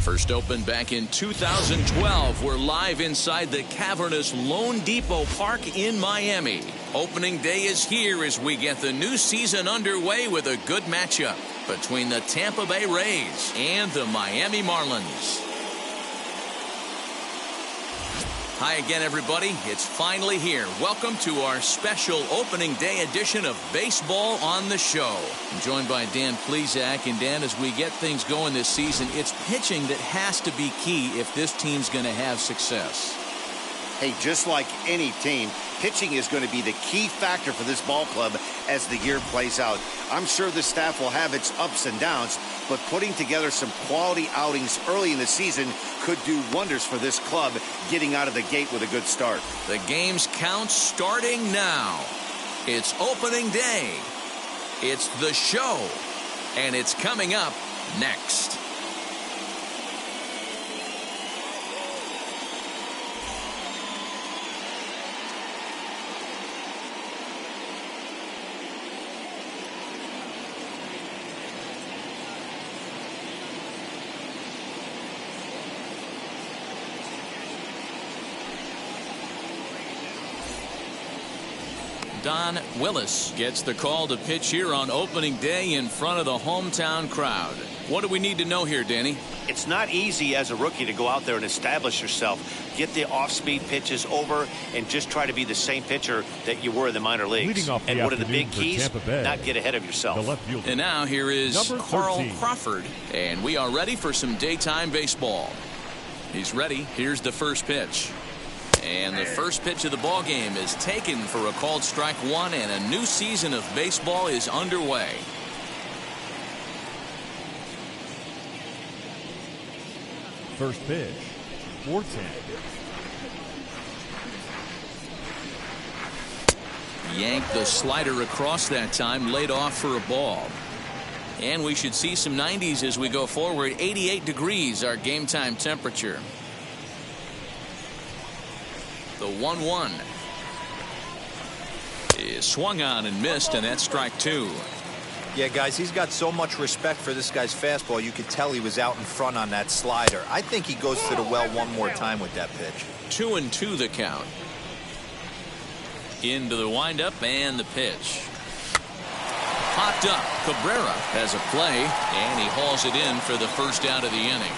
First opened back in 2012. We're live inside the cavernous Lone Depot Park in Miami. Opening day is here as we get the new season underway with a good matchup between the Tampa Bay Rays and the Miami Marlins. Hi again, everybody. It's finally here. Welcome to our special opening day edition of Baseball on the Show. I'm joined by Dan Plesac. And Dan, as we get things going this season, it's pitching that has to be key if this team's going to have success. Hey, just like any team, pitching is going to be the key factor for this ball club as the year plays out. I'm sure the staff will have its ups and downs, but putting together some quality outings early in the season could do wonders for this club getting out of the gate with a good start. The game's count starting now. It's opening day. It's the show. And it's coming up next. Don Willis gets the call to pitch here on opening day in front of the hometown crowd. What do we need to know here, Danny? It's not easy as a rookie to go out there and establish yourself, get the off-speed pitches over, and just try to be the same pitcher that you were in the minor leagues. And one of the big keys, not get ahead of yourself. And now here is Carl Crawford, and we are ready for some daytime baseball. He's ready. Here's the first pitch. And the first pitch of the ball game is taken for a called strike one, and a new season of baseball is underway. First pitch, 4-10. Yanked the slider across that time, laid off for a ball. And we should see some 90s as we go forward. 88 degrees, our game time temperature. The 1-1 is swung on and missed, and that's strike two. Yeah, guys, he's got so much respect for this guy's fastball. You could tell he was out in front on that slider. I think he goes to the well one more time with that pitch. 2-2 the count. Into the windup and the pitch. Popped up. Cabrera has a play, and he hauls it in for the first out of the inning.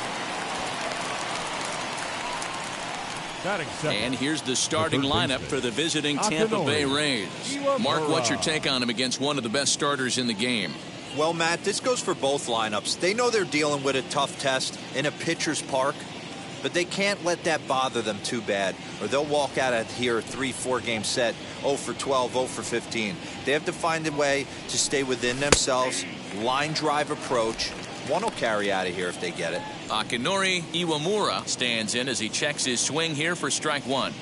And here's the starting lineup for the visiting Tampa Bay Rays. Mark, what's your take on him against one of the best starters in the game? Well, Matt, this goes for both lineups. They know they're dealing with a tough test in a pitcher's park, but they can't let that bother them too bad, or they'll walk out of here a 3-4 game set, 0 for 12, 0 for 15. They have to find a way to stay within themselves, line drive approach. One will carry out of here if they get it. Akinori Iwamura stands in as he checks his swing here for strike one.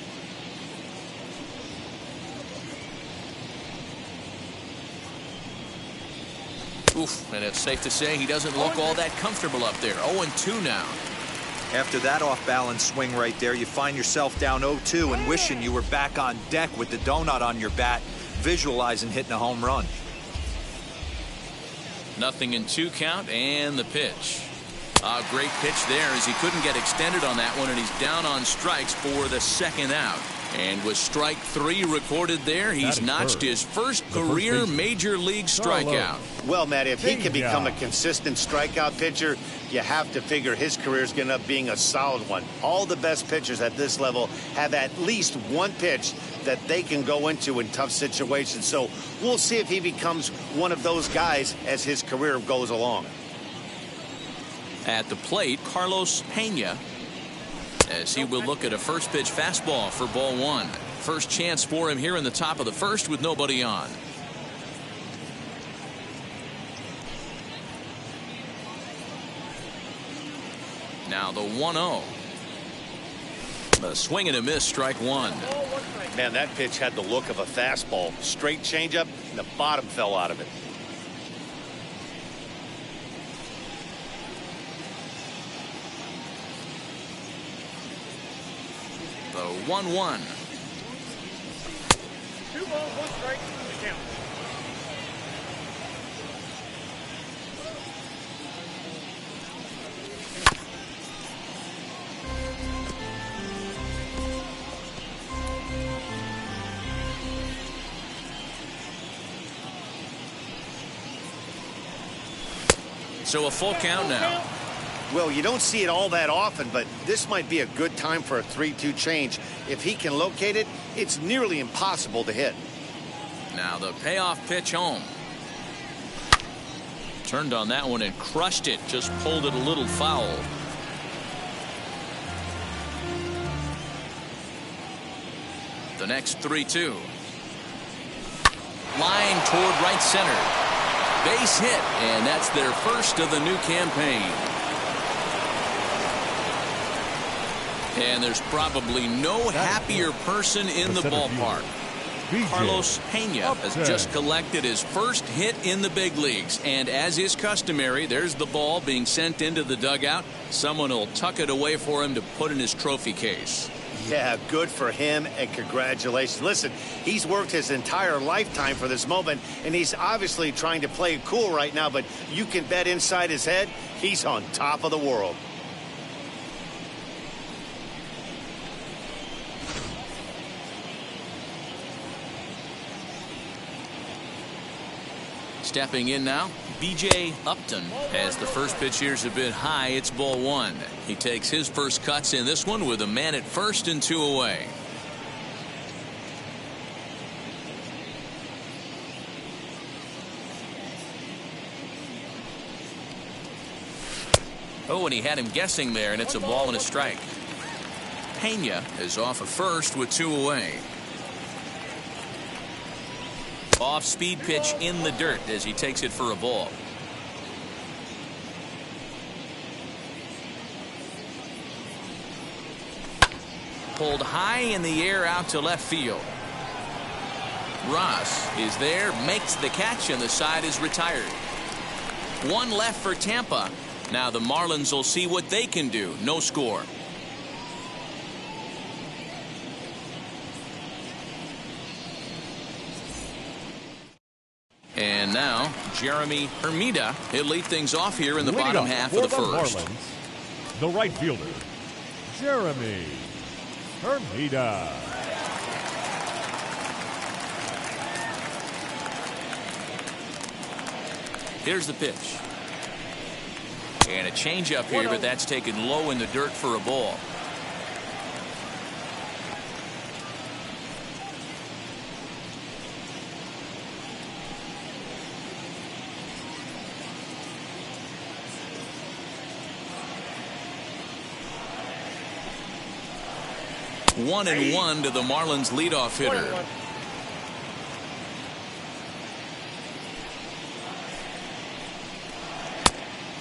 Oof, and it's safe to say he doesn't look all that comfortable up there. 0-2 now. After that off-balance swing right there, you find yourself down 0-2 and wishing you were back on deck with the donut on your bat, visualizing hitting a home run. 0-2 count, and the pitch. A great pitch there as he couldn't get extended on that one, and he's down on strikes for the second out. And with strike three recorded there, he's notched his first career major league strikeout. Well, Matt, if he can become a consistent strikeout pitcher, you have to figure his career is going to end up being a solid one. All the best pitchers at this level have at least one pitch that they can go into in tough situations. So we'll see if he becomes one of those guys as his career goes along. At the plate, Carlos Pena, as he will look at a first pitch fastball for ball one. First chance for him here in the top of the first with nobody on. Now the 1-0. A swing and a miss, strike one. Man, that pitch had the look of a fastball. Straight changeup, and the bottom fell out of it. The 1-1. 2 balls, 1 strike, the count. So a full count now. Well, you don't see it all that often, but this might be a good time for a 3-2 change. If he can locate it, it's nearly impossible to hit. Now the payoff pitch home. Turned on that one and crushed it. Just pulled it a little foul. The next 3-2. Line toward right center. Base hit, and that's their first of the new campaign. And there's probably no happier person in the ballpark. Carlos Pena has just collected his first hit in the big leagues. And as is customary, there's the ball being sent into the dugout. Someone will tuck it away for him to put in his trophy case. Yeah, good for him, and congratulations. Listen, he's worked his entire lifetime for this moment, and he's obviously trying to play it cool right now, but you can bet inside his head, he's on top of the world. Stepping in now, B.J. Upton. As the first pitch here's a bit high, it's ball one. He takes his first cuts in this one with a man at first and 2 away. Oh, and he had him guessing there, and it's a ball and a strike. Pena is off at first with 2 away. Off-speed pitch in the dirt as he takes it for a ball. Pulled high in the air out to left field. Ross is there, makes the catch, and the side is retired. 1 left for Tampa. Now the Marlins will see what they can do. No score. And now, Jeremy Hermida. He'll lead things off here in the bottom half of the first. Marlins, the right fielder, Jeremy Hermida. Here's the pitch. And a changeup here, but that's taken low in the dirt for a ball. One and one to the Marlins leadoff hitter.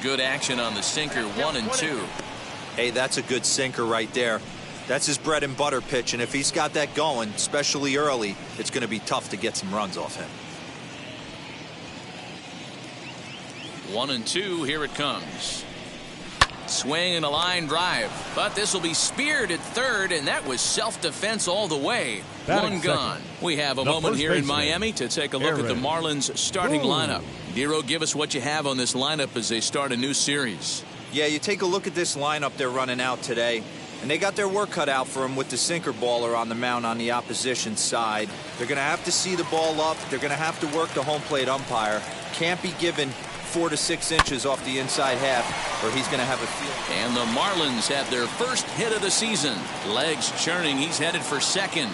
Good action on the sinker. 1 and 2. Hey, that's a good sinker right there. That's his bread and butter pitch, and if he's got that going, especially early, it's going to be tough to get some runs off him. 1 and 2. Here it comes. Swing and a line drive, but this will be speared at third, and that was self-defense all the way. One gone. We have a moment here in Miami to take a look at the Marlins starting lineup. Dero, give us what you have on this lineup as they start a new series. Yeah, you take a look at this lineup they're running out today, and they got their work cut out for them with the sinker baller on the mound on the opposition side. They're going to have to see the ball up. They're going to have to work the home plate umpire. Can't be given 4 to 6 inches off the inside half, or he's going to have a field. And the Marlins have their first hit of the season. Legs churning. He's headed for second.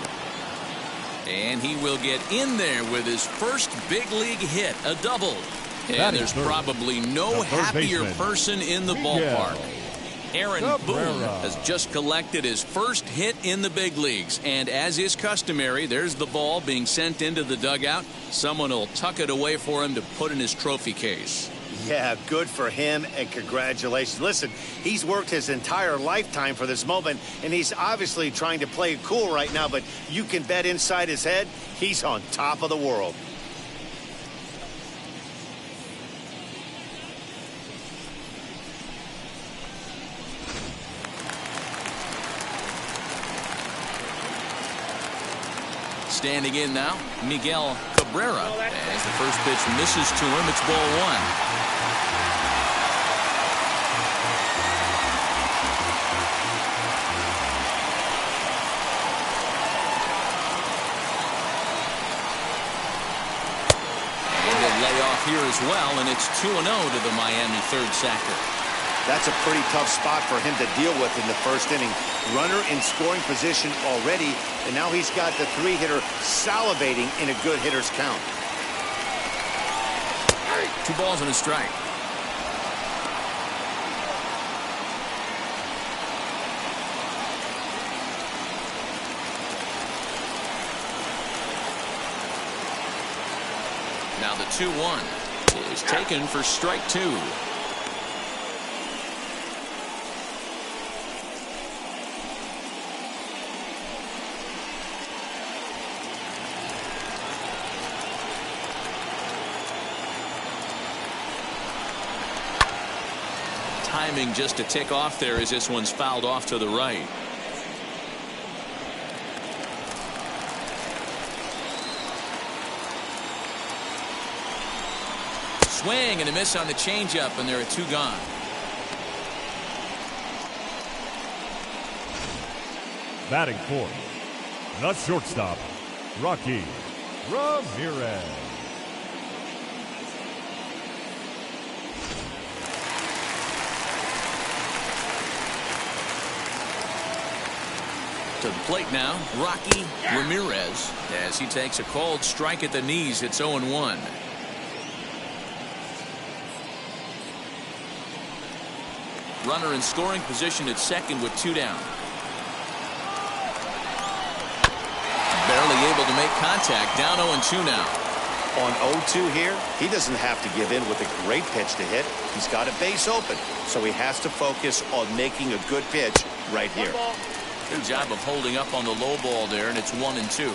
And he will get in there with his first big league hit, a double. And there's probably no happier person in the ballpark. Aaron Boone has just collected his first hit in the big leagues. And as is customary, there's the ball being sent into the dugout. Someone will tuck it away for him to put in his trophy case. Yeah, good for him, and congratulations. Listen, he's worked his entire lifetime for this moment, and he's obviously trying to play it cool right now, but you can bet inside his head, he's on top of the world. Standing in now, Miguel Cabrera. As the first pitch misses to him, it's ball one. And they lay off off here as well, and it's 2-0 to the Miami third sacker. That's a pretty tough spot for him to deal with in the first inning. Runner in scoring position already, and now he's got the three-hitter salivating in a good hitter's count. 2 balls and a strike. Now the 2-1 is taken for strike 2. Timing just to tick off there as this one's fouled off to the right. Swing and a miss on the changeup, and there are 2 gone. Batting fourth, the shortstop, Rocky Ramirez. To the plate now, Rocky Ramirez, as he takes a called strike at the knees. It's 0-1. Runner in scoring position at second with 2 down. Barely able to make contact. Down 0-2 now. On 0-2 here, he doesn't have to give in with a great pitch to hit. He's got a base open, so he has to focus on making a good pitch right here. Good job of holding up on the low ball there, and it's 1-2.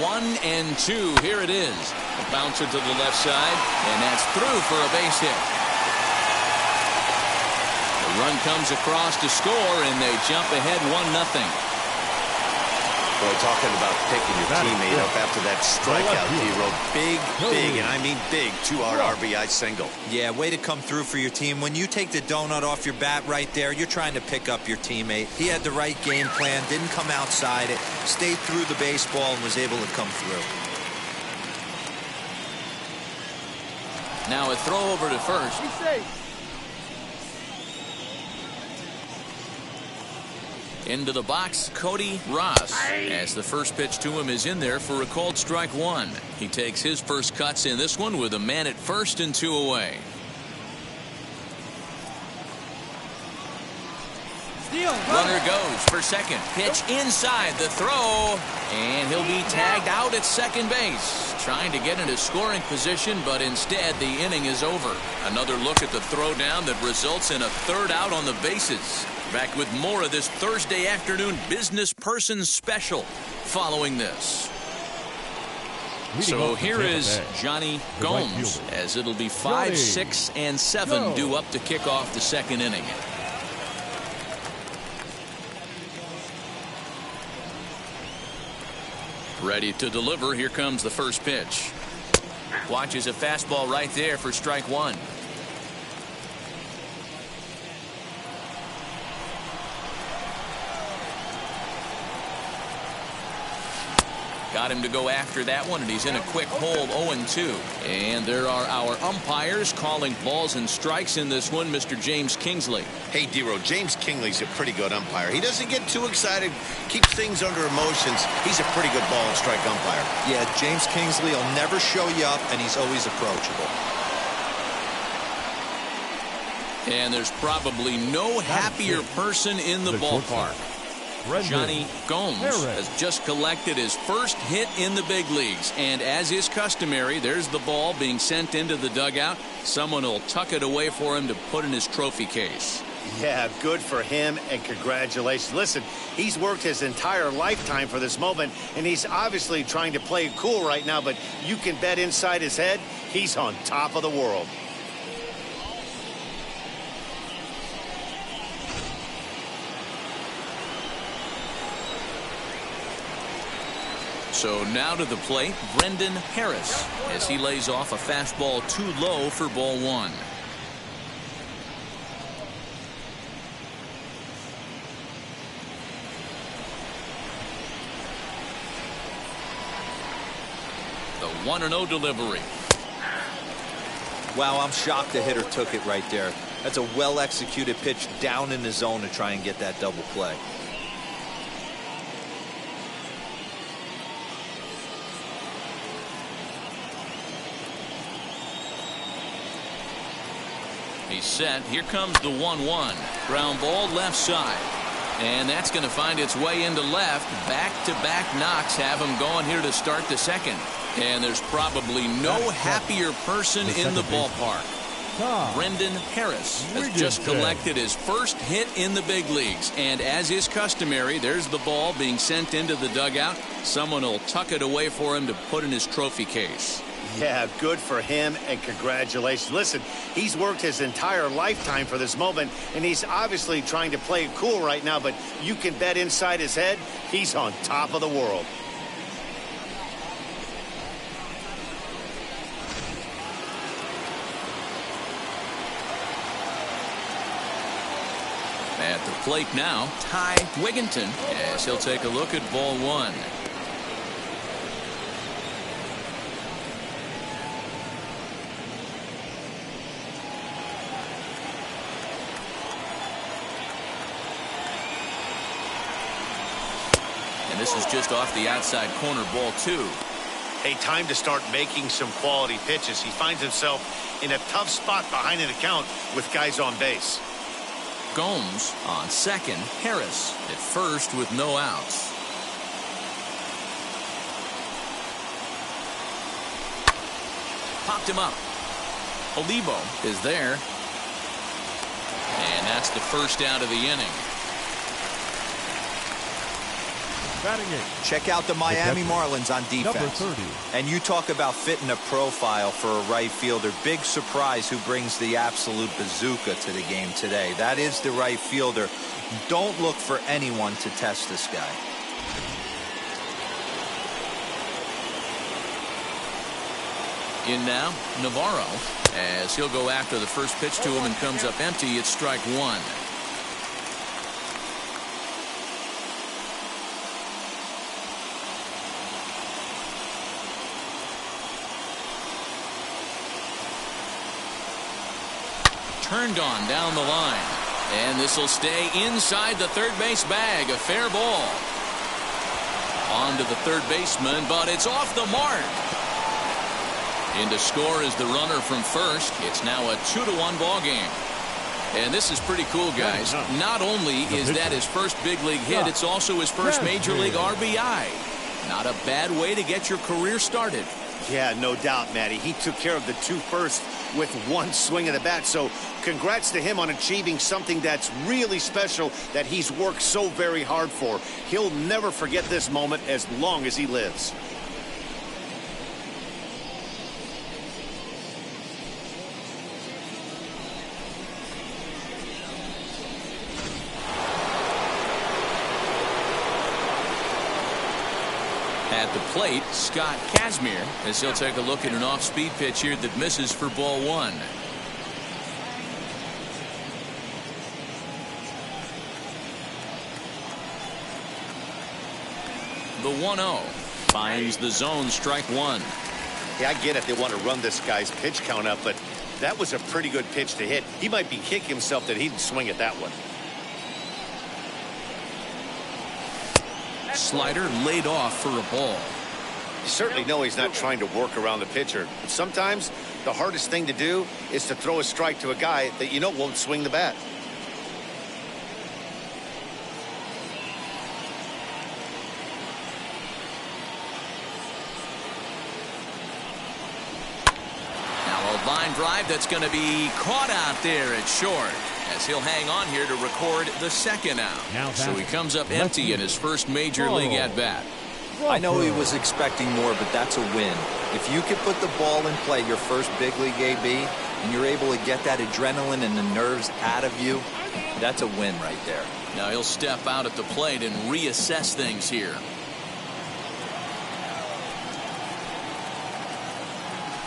One and 2. Here it is. A bouncer to the left side, and that's through for a base hit. The run comes across to score, and they jump ahead 1-0. Boy, talking about picking your teammate up after that strikeout, D-Row. Big, and I mean big, 2-out RBI single. Yeah, way to come through for your team. When you take the donut off your bat right there, you're trying to pick up your teammate. He had the right game plan, didn't come outside it, stayed through the baseball, and was able to come through. Now a throw over to first. Into the box, Cody Ross, as the first pitch to him is in there for a called strike 1. He takes his first cuts in this one with a man at first and 2 away. Runner goes for second. Pitch inside the throw, and he'll be tagged out at second base. Trying to get into scoring position, but instead the inning is over. Another look at the throw down that results in a 3rd out on the bases. Back with more of this Thursday afternoon business person special following this. So here is Johnny Gomes, as it'll be 5, 6, and 7 due up to kick off the second inning. Ready to deliver. Here comes the first pitch. Watches a fastball right there for strike 1. Got him to go after that one, and he's in a quick hold, 0-2. And there are our umpires calling balls and strikes in this one, Mr. James Kingsley. Hey, D-Row, James Kingsley's a pretty good umpire. He doesn't get too excited, keeps things under emotions. He's a pretty good ball and strike umpire. Yeah, James Kingsley will never show you up, and he's always approachable. And there's probably no happier person in the ballpark. Johnny Gomes has just collected his first hit in the big leagues, and as is customary, there's the ball being sent into the dugout. Someone will tuck it away for him to put in his trophy case. Yeah, good for him, and congratulations. Listen, he's worked his entire lifetime for this moment, and he's obviously trying to play it cool right now, but you can bet inside his head, he's on top of the world. So now to the plate, Brendan Harris, as he lays off a fastball too low for ball 1. 1-0 delivery. Wow, I'm shocked the hitter took it right there. That's a well-executed pitch down in the zone to try and get that double play. He's set. Here comes the 1-1. Ground ball left side. And that's going to find its way into left. Back-to-back knocks have him going here to start the second. And there's probably no happier person in the ballpark. Brendan Harris has just collected his first hit in the big leagues. And as is customary, there's the ball being sent into the dugout. Someone will tuck it away for him to put in his trophy case. Yeah, good for him, and congratulations. Listen, he's worked his entire lifetime for this moment, and he's obviously trying to play it cool right now, but you can bet inside his head, he's on top of the world. At the plate now, Ty Wigginton, as he'll take a look at ball one. And this is just off the outside corner, ball two. Hey, time to start making some quality pitches. He finds himself in a tough spot behind an account with guys on base. Gomes on second. Harris at first with no outs. Popped him up. Olivo is there. And that's the first out of the inning. Check out the Miami Marlins on defense. And you talk about fitting a profile for a right fielder. Big surprise who brings the absolute bazooka to the game today. That is the right fielder. Don't look for anyone to test this guy. In now, Navarro, as he'll go after the first pitch to him and comes up empty. It's strike one. Turned on down the line. And this will stay inside the third base bag. A fair ball. On to the third baseman, but it's off the mark. In to score is the runner from first. It's now a 2-1 ball game. And this is pretty cool, guys. Not only is that his first big league hit, it's also his first major league RBI. Not a bad way to get your career started. Yeah, no doubt, Matty. He took care of the two first with one swing of the bat. So congrats to him on achieving something that's really special that he's worked so very hard for. He'll never forget this moment as long as he lives. At the plate, Scott Kazmir, as he'll take a look at an off-speed pitch here that misses for ball one. The 1-0 finds the zone, strike one. Yeah, I get it. They want to run this guy's pitch count up, but that was a pretty good pitch to hit. He might be kicking himself that he didn't swing at that one. Slider laid off for a ball. You certainly know he's not trying to work around the pitcher. But sometimes the hardest thing to do is to throw a strike to a guy that you know won't swing the bat. Now a line drive that's going to be caught out there at short, as he'll hang on here to record the second out. So he comes up empty in his first major league at-bat. I know he was expecting more, but that's a win. If you can put the ball in play, your first big league AB, and you're able to get that adrenaline and the nerves out of you, that's a win right there. Now he'll step out at the plate and reassess things here.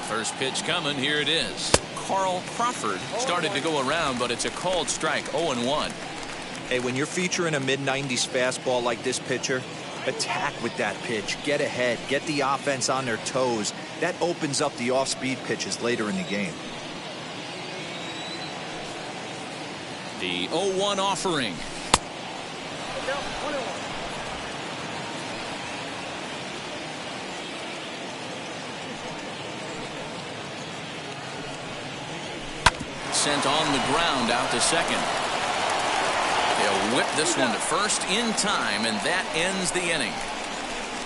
First pitch coming. Here it is. Carl Crawford started to go around, but it's a called strike. 0-1. Hey, when you're featuring a mid-90s fastball like this pitcher, attack with that pitch. Get ahead. Get the offense on their toes. That opens up the off-speed pitches later in the game. The 0-1 offering. Look out, 1-1. Sent on the ground out to second. They'll whip this one to first in time, and that ends the inning.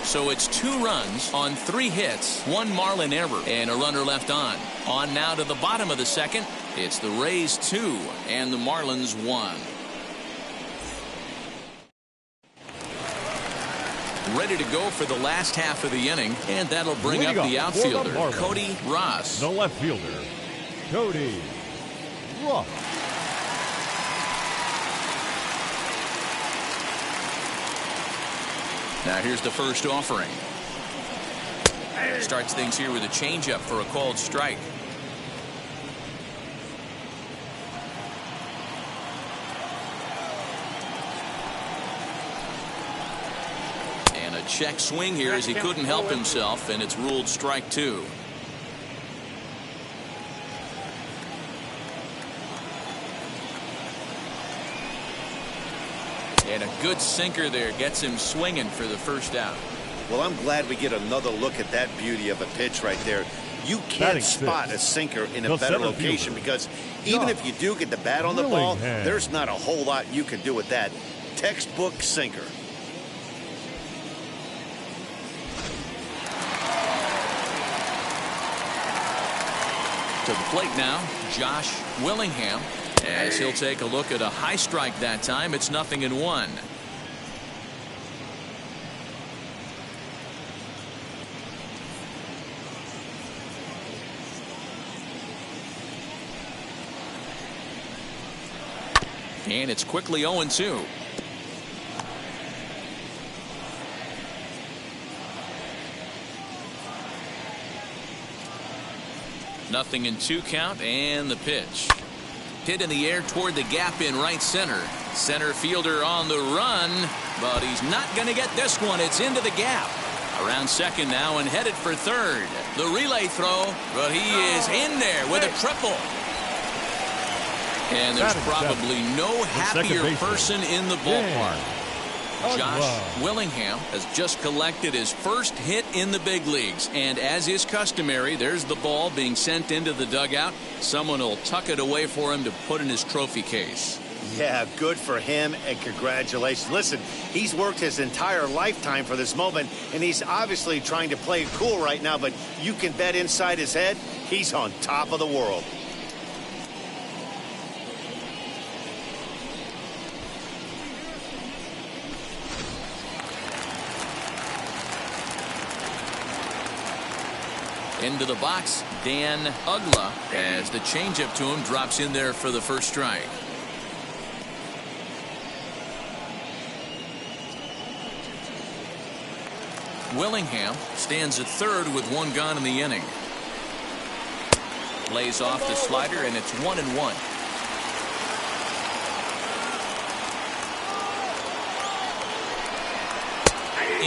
So it's 2 runs on 3 hits, 1 Marlin error, and a runner left on. On now to the bottom of the second. It's the Rays 2 and the Marlins 1. Ready to go for the last half of the inning, and that'll bring up the outfielder, Cody Ross. The left fielder, Cody Ross. Now here's the first offering. Starts things here with a changeup for a called strike. And a check swing here as he couldn't help himself, and it's ruled strike 2. And a good sinker there gets him swinging for the first out. Well, I'm glad we get another look at that beauty of a pitch right there. You can't spot a sinker in a better location because even if you do get the bat on the ball, there's not a whole lot you can do with that. Textbook sinker. To the plate now, Josh Willingham, as he'll take a look at a high strike that time. It's 0-1. And it's quickly 0-2. Nothing in 2 count, and the pitch. Hit in the air toward the gap in right center. Center fielder on the run, but he's not going to get this one. It's into the gap. Around second now and headed for third. The relay throw, but he is in there with a triple. And there's probably no happier person in the ballpark. Josh Willingham has just collected his first hit in the big leagues, and as is customary, there's the ball being sent into the dugout. Someone will tuck it away for him to put in his trophy case. Yeah, good for him, and congratulations. Listen, he's worked his entire lifetime for this moment, and he's obviously trying to play it cool right now, but you can bet inside his head, he's on top of the world. Into the box, Dan Ugla, as the changeup to him drops in there for the first strike. Willingham stands at third with 1 gone in the inning. Lays off the slider, and it's 1-1.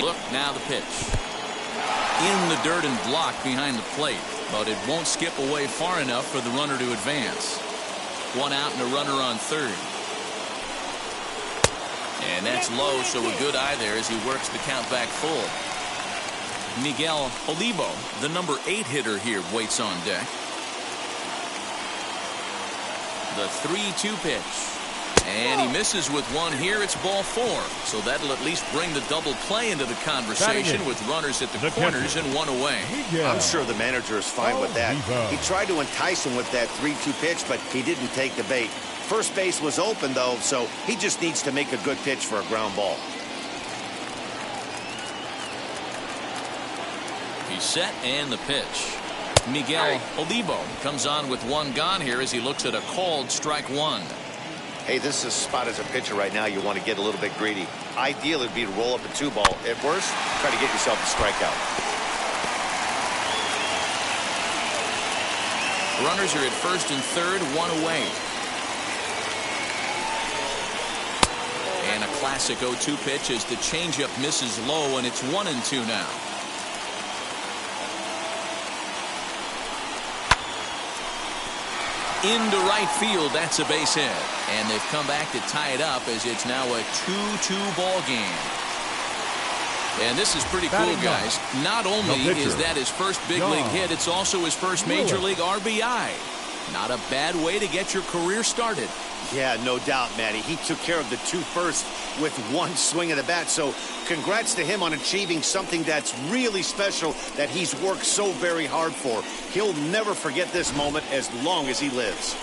Look, now the pitch. In the dirt and blocked behind the plate, but it won't skip away far enough for the runner to advance. 1 out and a runner on third. And that's low, so a good eye there as he works the count back full. Miguel Olivo, the number 8 hitter here, waits on deck. The 3-2 pitch. And he misses with 1 here. It's ball 4. So that'll at least bring the double play into the conversation with runners at the corners and 1 away. I'm sure the manager is fine with that. He tried to entice him with that 3-2 pitch, but he didn't take the bait. First base was open, though, so he just needs to make a good pitch for a ground ball. He's set, and the pitch. Miguel Olivo comes on with 1 gone here as he looks at a called strike 1. Hey, this is a spot as a pitcher right now. You want to get a little bit greedy. Ideal would be to roll up a 2-ball. At worst, try to get yourself a strikeout. Runners are at first and third, 1 away. And a classic 0-2 pitch as the changeup misses low, and it's 1-2 now. into right field. That's a base hit. And they've come back to tie it up as it's now a 2-2 ball game. And this is pretty cool, guys. Not only is that his first big league hit, it's also his first major league RBI. Not a bad way to get your career started. Yeah, no doubt, Matty. He took care of the 2 first with 1 swing of the bat. So congrats to him on achieving something that's really special that he's worked so very hard for. He'll never forget this moment as long as he lives.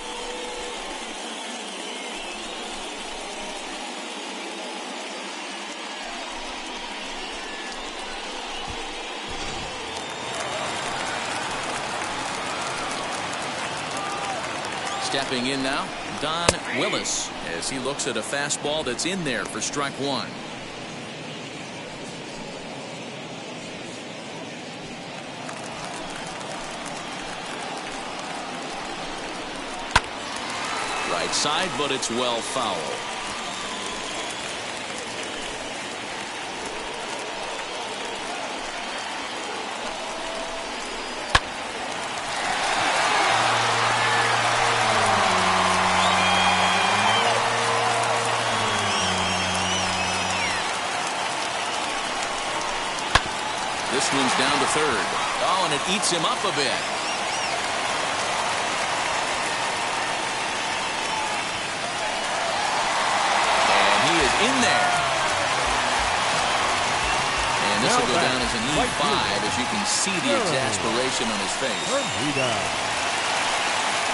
Stepping in now, Don Willis, as he looks at a fastball that's in there for strike 1. Right side, but it's well foul. This one's down to third. Oh, and it eats him up a bit. And he is in there. And this will go down as an E5 as you can see the exasperation on his face.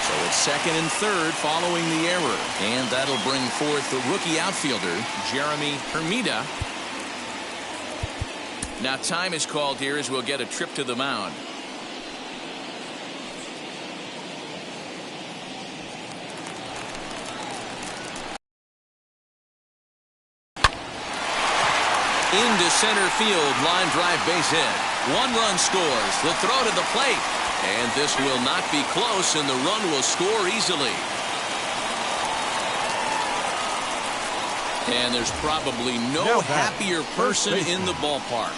So it's second and third following the error. And that'll bring forth the rookie outfielder, Jeremy Hermida. Now time is called here as we'll get a trip to the mound. Into center field, line drive base hit. 1 run scores. The throw to the plate. And this will not be close, and the run will score easily. And there's probably no happier person in the ballpark.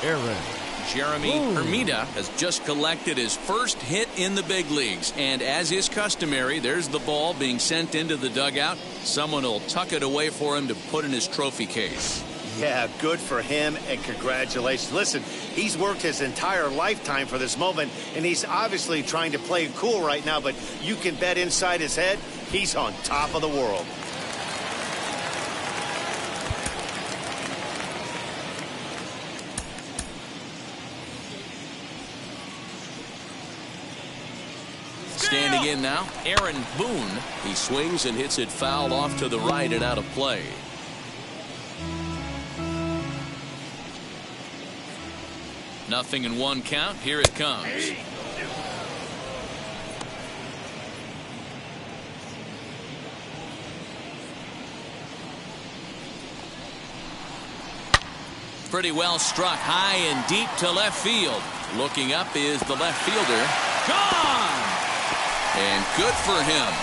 Jeremy Hermida has just collected his first hit in the big leagues. And as is customary, there's the ball being sent into the dugout. Someone will tuck it away for him to put in his trophy case. Yeah, good for him, and congratulations. Listen, he's worked his entire lifetime for this moment, and he's obviously trying to play it cool right now, but you can bet inside his head, he's on top of the world. Standing in now, Aaron Boone. He swings and hits it foul off to the right and out of play. Nothing in 1 count. Here it comes. Pretty well struck high and deep to left field. Looking up is the left fielder. Gone! And good for him.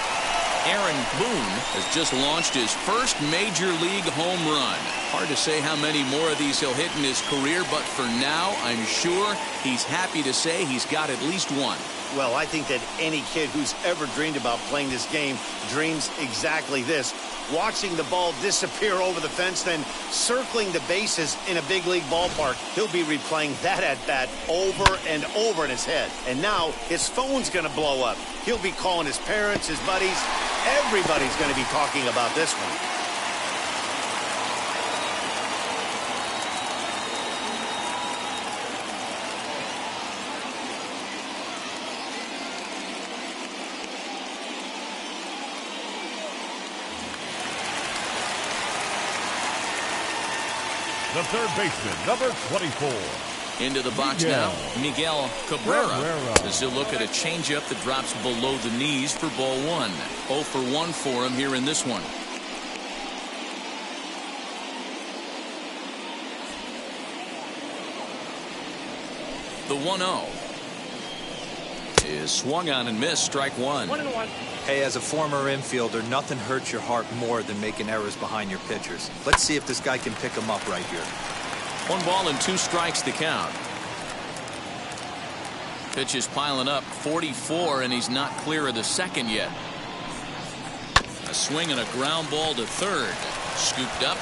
Aaron Boone has just launched his first major league home run. Hard to say how many more of these he'll hit in his career, but for now, I'm sure he's happy to say he's got at least 1. Well, I think that any kid who's ever dreamed about playing this game dreams exactly this. Watching the ball disappear over the fence, then circling the bases in a big league ballpark. He'll be replaying that at-bat over and over in his head. And now his phone's going to blow up. He'll be calling his parents, his buddies. Everybody's going to be talking about this one. The third baseman, number 24. Into the box now, Miguel Cabrera. As he'll look at a changeup that drops below the knees for ball 1. 0 for 1 for him here in this one. The 1-0 is swung on and missed. Strike 1. 1-1. Hey, as a former infielder, nothing hurts your heart more than making errors behind your pitchers. Let's see if this guy can pick them up right here. 1 ball and 2 strikes to count. Pitch is piling up, 44, and he's not clear of the second yet. A swing and a ground ball to third. Scooped up.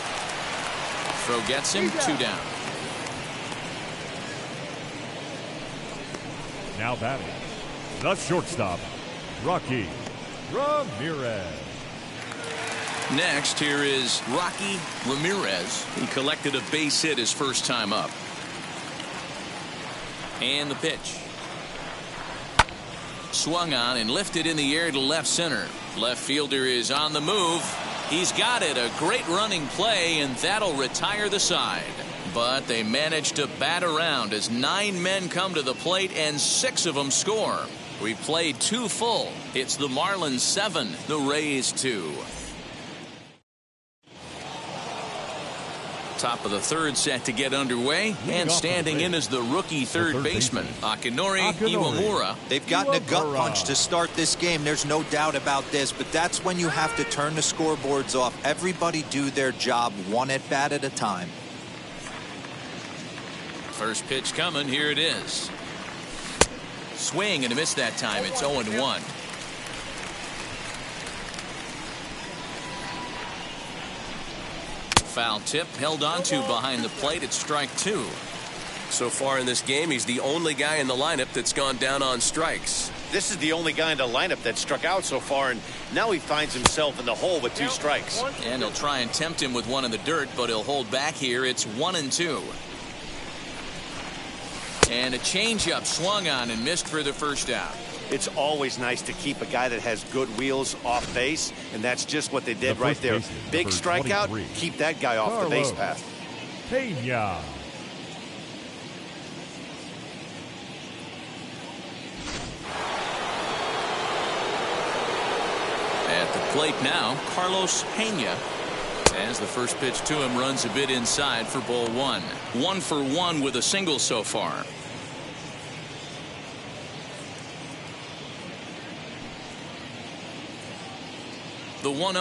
Throw gets him. 2 down. Now batting, the shortstop, Rocky Ramirez. Next, here is Rocky Ramirez. He collected a base hit his first time up. And the pitch. Swung on and lifted in the air to left center. Left fielder is on the move. He's got it. A great running play, and that'll retire the side. But they managed to bat around as 9 men come to the plate and 6 of them score. We played 2 full. It's the Marlins 7, the Rays 2. Top of the third set to get underway, and standing in is the rookie third baseman, Akinori Iwamura. They've gotten a gut punch to start this game. There's no doubt about this, but that's when you have to turn the scoreboards off. Everybody do their job 1 at bat at a time. First pitch coming. Here it is. Swing and a miss that time. It's 0-1. Foul tip held on to behind the plate. It's strike 2. So far in this game, he's the only guy in the lineup that's gone down on strikes. This is the only guy in the lineup that struck out so far, and now he finds himself in the hole with 2 strikes. And he'll try and tempt him with one in the dirt, but he'll hold back here. It's 1-2. And a changeup swung on and missed for the first out. It's always nice to keep a guy that has good wheels off base, and that's just what they did right there. Big strikeout, keep that guy off the base path. Pena. At the plate now, Carlos Pena. As the first pitch to him runs a bit inside for ball 1. 1 for 1 with a single so far. The 1-0.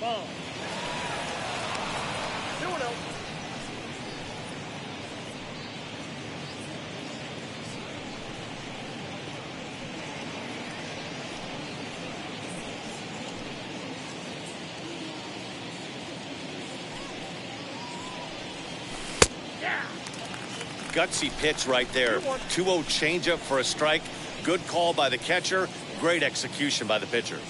Ball. 2-0. Gutsy pitch right there. 2-0 changeup for a strike. Good call by the catcher. Great execution by the pitcher.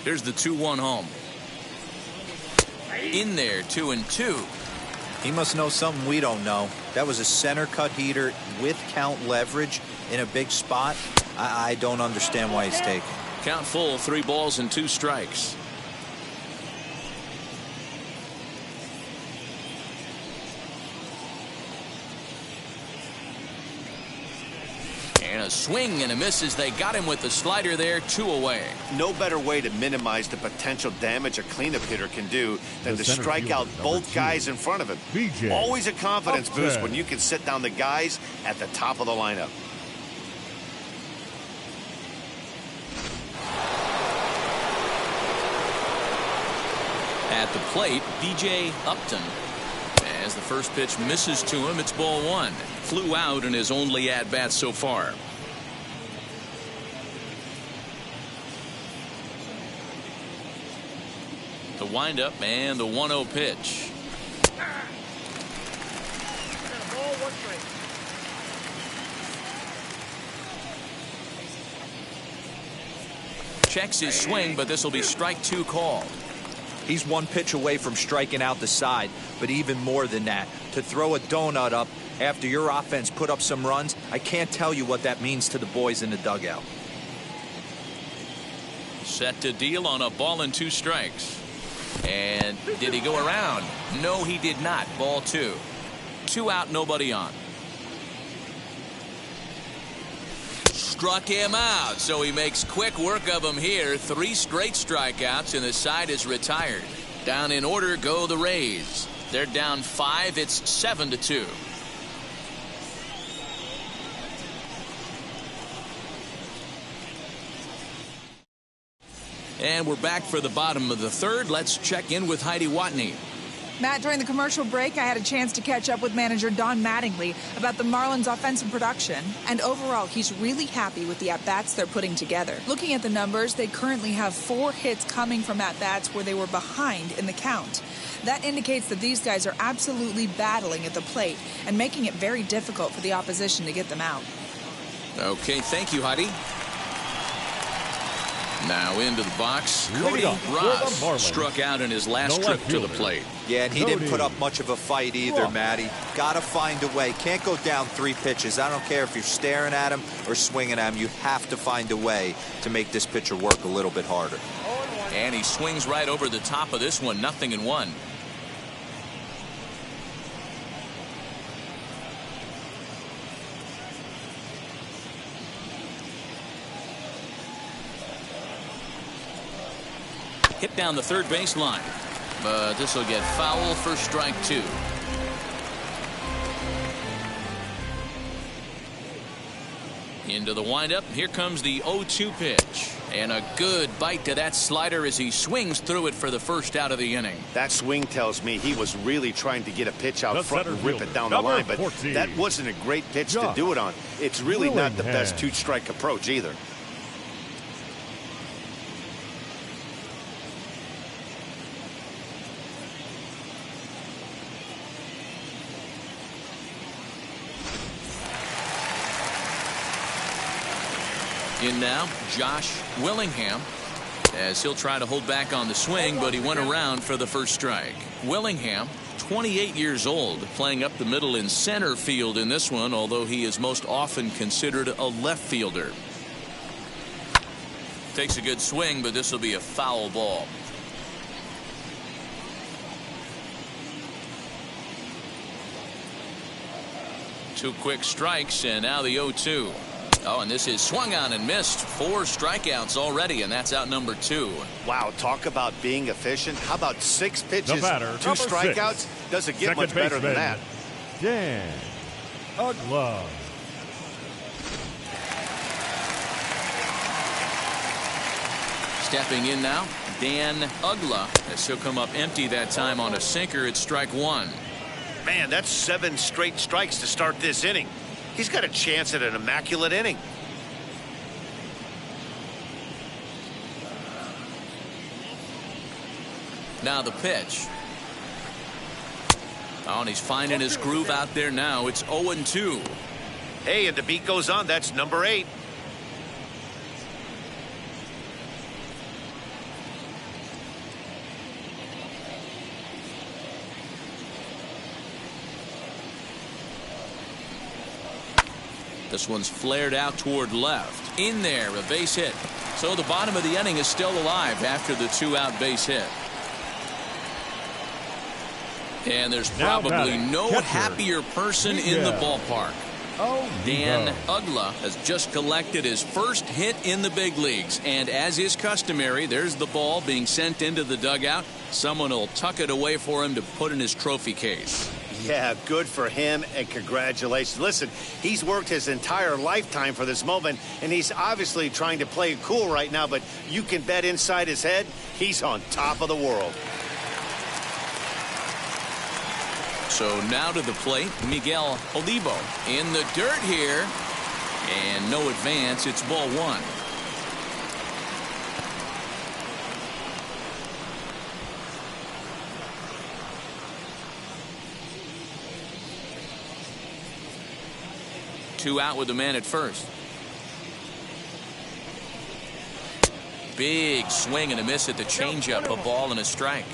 Here's the 2-1 home. In there, 2-2. He must know something we don't know. That was a center cut heater with count leverage in a big spot. I don't understand why he's taking. Count full, 3 balls and 2 strikes. And a swing and a miss as they got him with the slider there. 2 away. No better way to minimize the potential damage a cleanup hitter can do than to strike out both guys in front of him. Always a confidence boost when you can sit down the guys at the top of the lineup. At the plate, B.J. Upton. As the first pitch misses to him, it's ball 1. Flew out in his only at-bat so far. The windup and the 1-0 pitch. Ball 1 strike. Checks his swing, but this will be strike 2 called. He's 1 pitch away from striking out the side, but even more than that, to throw a donut up after your offense put up some runs, I can't tell you what that means to the boys in the dugout. Set to deal on a ball and 2 strikes. And did he go around? No, he did not. Ball 2. 2 out, nobody on. Struck him out, so he makes quick work of him here. 3 straight strikeouts, and the side is retired. Down in order go the Rays. They're down 5. It's 7-2. And we're back for the bottom of the third. Let's check in with Heidi Watney. Matt, during the commercial break, I had a chance to catch up with manager Don Mattingly about the Marlins' offensive production. And overall, he's really happy with the at-bats they're putting together. Looking at the numbers, they currently have 4 hits coming from at-bats where they were behind in the count. That indicates that these guys are absolutely battling at the plate and making it very difficult for the opposition to get them out. Okay, thank you, Heidi. Now into the box, Cody Ross struck out in his last trip to the plate. Yeah, and he didn't put up much of a fight either, Matty. Got to find a way. Can't go down 3 pitches. I don't care if you're staring at him or swinging at him. You have to find a way to make this pitcher work a little bit harder. And he swings right over the top of this one, 0-1. Hit down the third base line, but this will get foul for strike 2. Into the windup. Here comes the 0-2 pitch. And a good bite to that slider as he swings through it for the first out of the inning. That swing tells me he was really trying to get a pitch out front and rip it down the line, but that wasn't a great pitch to do it on. It's really not the best 2-strike approach either. In now, Josh Willingham, as he'll try to hold back on the swing, but he went around for the first strike. Willingham, 28 years old, playing up the middle in center field in this one, although he is most often considered a left fielder. Takes a good swing, but this will be a foul ball. Two quick strikes, and now the 0-2. Oh, and this is swung on and missed. 4 strikeouts already, and that's out number 2. Wow, talk about being efficient. How about 6 pitches, batter, 2 strikeouts? 6. Doesn't get much better than that. Dan Ugla. Stepping in now, Dan Ugla, as he'll come up empty that time on a sinker at strike 1. Man, that's 7 straight strikes to start this inning. He's got a chance at an immaculate inning. Now the pitch. Oh, and he's finding his groove out there now. It's 0-2. Hey, and the beat goes on. That's number 8. This one's flared out toward left. In there, a base hit. So the bottom of the inning is still alive after the 2-out base hit. And there's probably no happier person in the ballpark. Dan Ugla has just collected his first hit in the big leagues. And as is customary, there's the ball being sent into the dugout. Someone will tuck it away for him to put in his trophy case. Yeah, good for him, and congratulations. Listen, he's worked his entire lifetime for this moment, and he's obviously trying to play it cool right now, but you can bet inside his head, he's on top of the world. So now to the plate, Miguel Olivo in the dirt here, and no advance. It's ball 1. Two out with the man at first. Big swing and a miss at the changeup. A ball and a strike.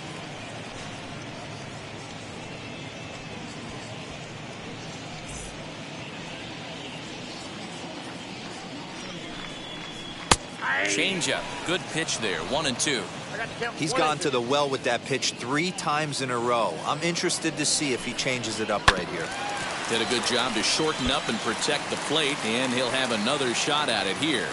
Changeup. Good pitch there. 1-2. He's gone to the well with that pitch 3 times in a row. I'm interested to see if he changes it up right here. Did a good job to shorten up and protect the plate, and he'll have another shot at it here.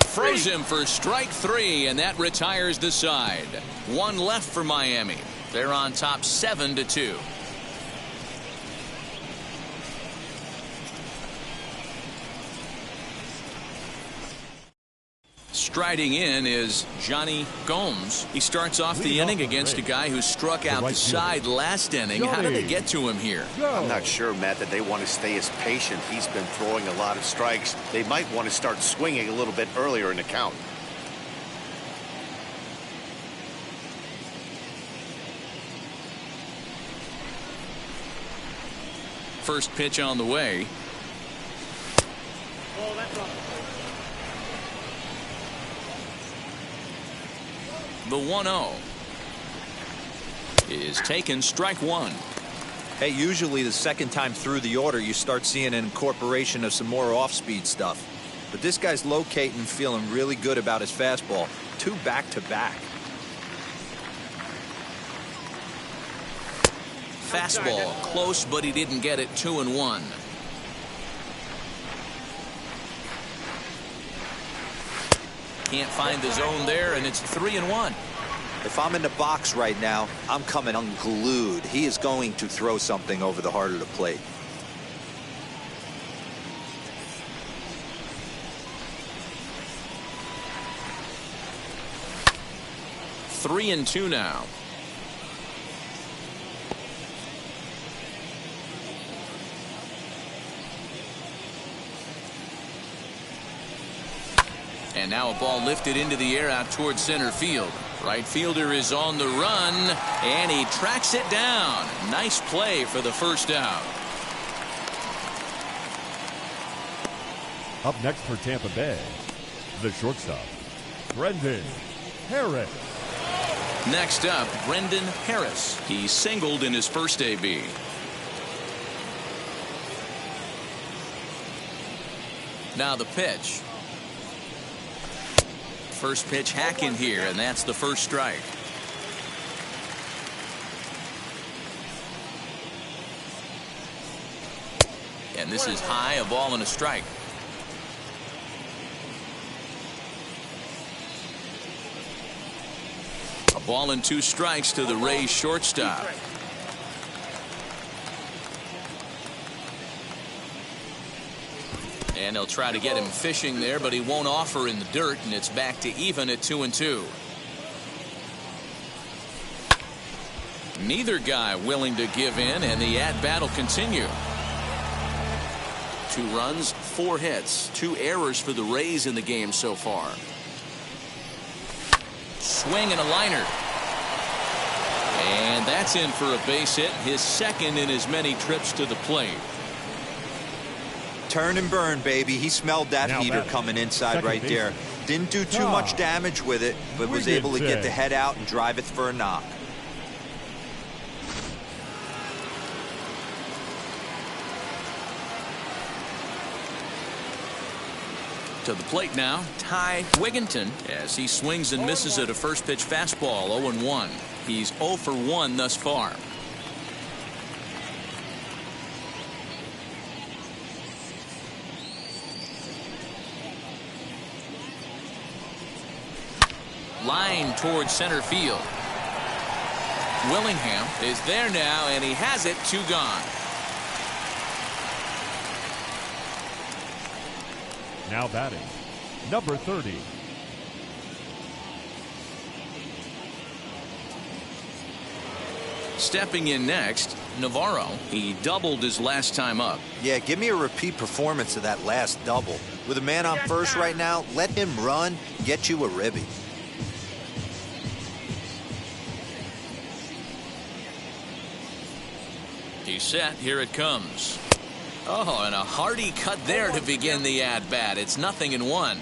Froze him for strike 3, and that retires the side. 1 left for Miami. They're on top 7-2. Striding in is Johnny Gomes. He starts off the inning against a guy who struck out the side last inning. How did they get to him here? I'm not sure, Matt, that they want to stay as patient. He's been throwing a lot of strikes. They might want to start swinging a little bit earlier in the count. First pitch on the way. Oh, that's all. The 1-0 is taken, strike one. Hey, usually the second time through the order, you start seeing an incorporation of some more off-speed stuff. But this guy's locating, feeling really good about his fastball. 2 back-to-back. Fastball close, but he didn't get it. 2-1. Can't find the zone there, and it's 3-1. If I'm in the box right now, I'm coming unglued. He is going to throw something over the heart of the plate. Three and two now. And now a ball lifted into the air out towards center field. Right fielder is on the run, and he tracks it down. Nice play for the first out. Up next for Tampa Bay, the shortstop, Brendan Harris. Next up, Brendan Harris. He singled in his first AB. Now the pitch. First pitch hacking here, and that's the first strike. And this is high, a ball and a strike. A ball and 2 strikes to the Rays shortstop. And they'll try to get him fishing there, but he won't offer in the dirt, and it's back to even at 2-2. Neither guy willing to give in, and the at-bat will continue. 2 runs, 4 hits, 2 errors for the Rays in the game so far. Swing and a liner. And that's in for a base hit, his second in as many trips to the plate. Turn and burn, baby. He smelled that Now heater coming inside right there. Didn't do too much damage with it, but was able to get the head out and drive it for a knock. To the plate now, Ty Wigginton, as he swings and misses at a first pitch fastball. 0-1. He's 0 for 1 thus far. Line towards center field. Willingham is there now, and he has it. 2 gone. Now batting, number 30. Stepping in next, Navarro. He doubled his last time up. Yeah, give me a repeat performance of that last double. With a man on first right now, let him run, get you a ribby. He's set. Here it comes. Oh, and a hearty cut there to begin the at-bat. It's 0-1.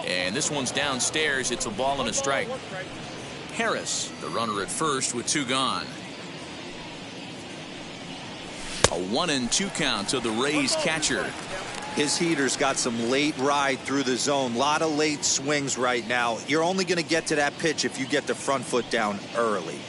And this one's downstairs. It's a ball and a strike. Harris, the runner at first with 2 gone. A 1-2 count to the Rays catcher. His heater's got some late ride through the zone. A lot of late swings right now. You're only going to get to that pitch if you get the front foot down early.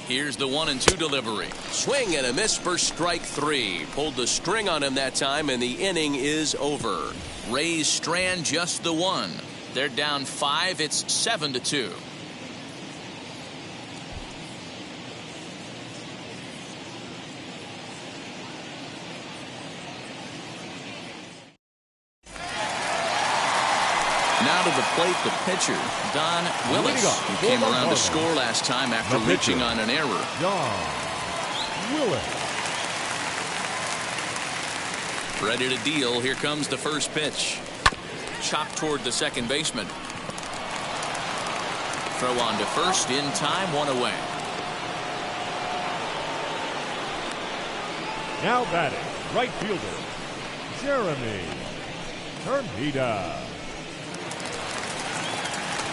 Here's the 1-2 delivery. Swing and a miss for strike 3. Pulled the string on him that time, and the inning is over. Rays strand just the 1. They're down 5. It's 7-2. now to the plate, the pitcher, Don Willis, who came around to score last time after reaching on an error. Don Willis. Ready to deal. Here comes the first pitch. Chopped toward the second baseman. Throw on to first in time, one away. Now batting, right fielder, Jeremy Hermida.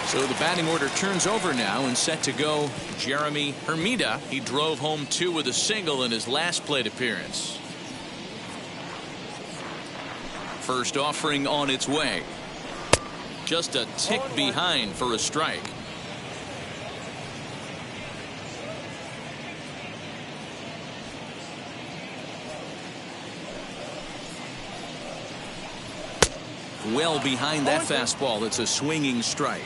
So the batting order turns over now and set to go Jeremy Hermida. He drove home 2 with a single in his last plate appearance. First offering on its way. Just a tick behind for a strike. Well behind that fastball. It's a swinging strike.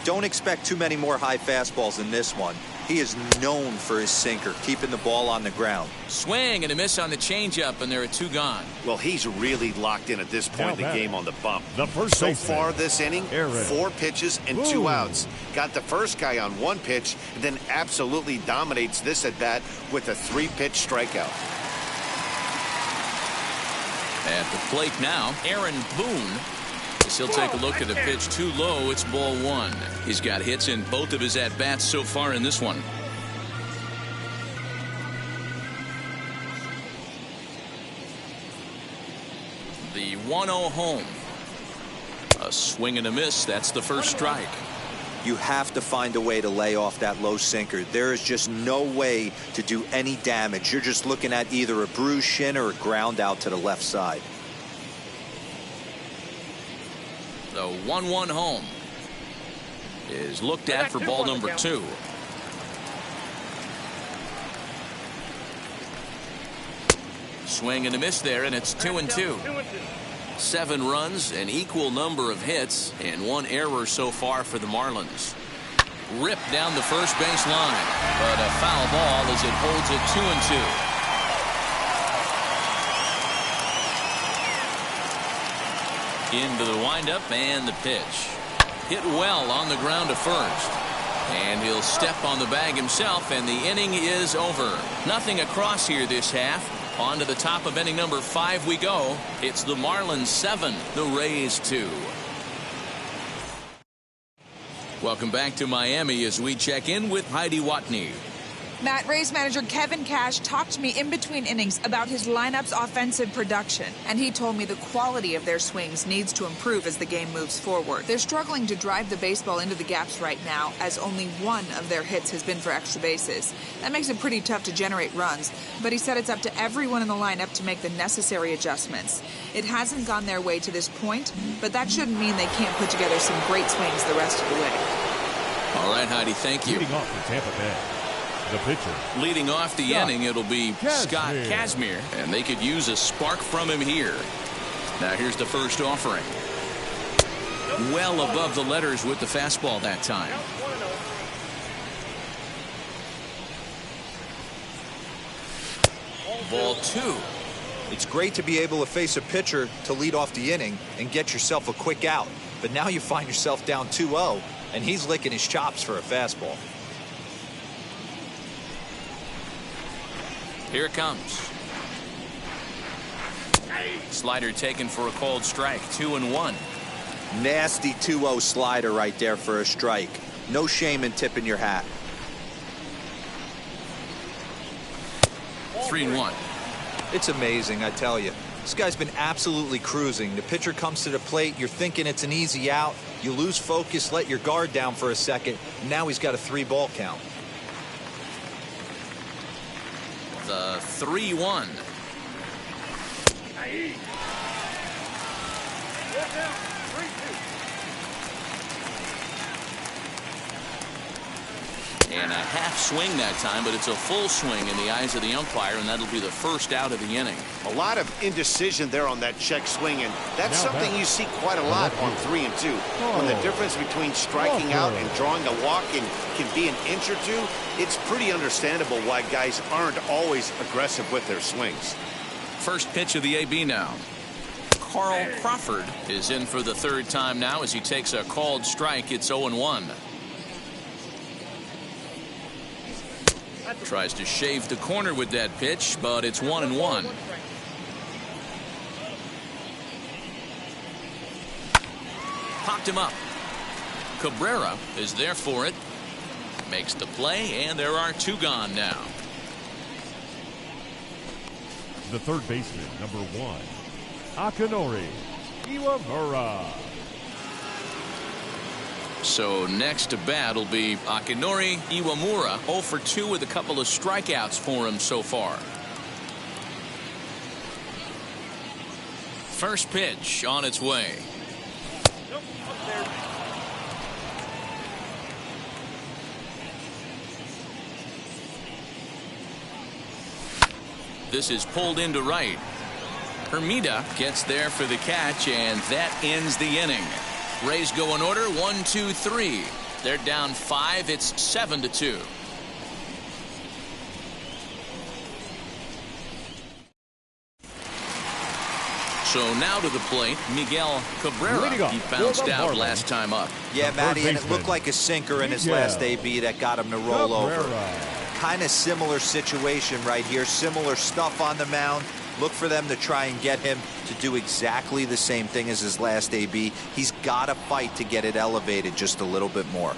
Don't expect too many more high fastballs in this one. He is known for his sinker, keeping the ball on the ground. Swing and a miss on the changeup, and there are 2 gone. Well, he's really locked in at this point in the game on the bump. The first so baseman, far this inning, Aaron 4 pitches and 2 outs. Got the first guy on 1 pitch, and then absolutely dominates this at bat with a 3-pitch strikeout. At the plate now, Aaron Boone. As he'll take a look at a pitch too low. It's ball 1. He's got hits in both of his at-bats so far in this one. The 1-0 home. A swing and a miss. That's the first strike. You have to find a way to lay off that low sinker. There is just no way to do any damage. You're just looking at either a bruised shin or a ground out to the left side. The 1-1 home is looked at for ball number 2. Swing and a miss there, and it's 2-2. 7 runs, an equal number of hits, and 1 error so far for the Marlins. Ripped down the first base line, but a foul ball as it holds it 2-2. Into the windup and the pitch. Hit well on the ground to first. And he'll step on the bag himself, and the inning is over. Nothing across here this half. On to the top of inning number 5 we go. It's the Marlins 7, the Rays 2. Welcome back to Miami as we check in with Heidi Watney. Matt, Rays manager Kevin Cash talked to me in between innings about his lineup's offensive production, and he told me the quality of their swings needs to improve as the game moves forward. They're struggling to drive the baseball into the gaps right now, as only 1 of their hits has been for extra bases. That makes it pretty tough to generate runs, but he said it's up to everyone in the lineup to make the necessary adjustments. It hasn't gone their way to this point, but that shouldn't mean they can't put together some great swings the rest of the way. All right, Heidi, thank you. Leading off for Tampa Bay, the pitcher. Leading off the inning, it'll be Scott Kazmir, and they could use a spark from him here. Now here's the first offering. Well above the letters with the fastball that time. Ball 2. It's great to be able to face a pitcher to lead off the inning and get yourself a quick out. But now you find yourself down 2-0, and he's licking his chops for a fastball. Here it comes. Slider taken for a called strike. 2-1. Nasty 2-0 slider right there for a strike. No shame in tipping your hat. 3-1. It's amazing, I tell you. This guy's been absolutely cruising. The pitcher comes to the plate. You're thinking it's an easy out. You lose focus, let your guard down for a second. Now he's got a 3-ball count. The 3-1. And a half swing that time, but it's a full swing in the eyes of the umpire, and that'll be the first out of the inning. A lot of indecision there on that check swing, and that's something you see quite a lot on 3 and 2. When the difference between striking out and drawing a walk can be an inch or 2, it's pretty understandable why guys aren't always aggressive with their swings. First pitch of the AB now. Carl Crawford is in for the third time now as he takes a called strike. It's 0-1. Tries to shave the corner with that pitch, but it's 1-1. Popped him up. Cabrera is there for it. Makes the play, and there are 2 gone now. The third baseman, number 1, Akinori Iwamura. So next to bat will be Akinori Iwamura, 0 for 2 with a couple of strikeouts for him so far. First pitch on its way. This is pulled into right. Hermida gets there for the catch, and that ends the inning. Rays go in order, 1, 2, 3. They're down 5. It's 7-2. So now to the plate, Miguel Cabrera. He bounced out last time up. Yeah, Matty, and it looked like a sinker in his last AB that got him to roll over. Kind of similar situation right here. Similar stuff on the mound. Look for them to try and get him to do exactly the same thing as his last AB. He's got to fight to get it elevated just a little bit more.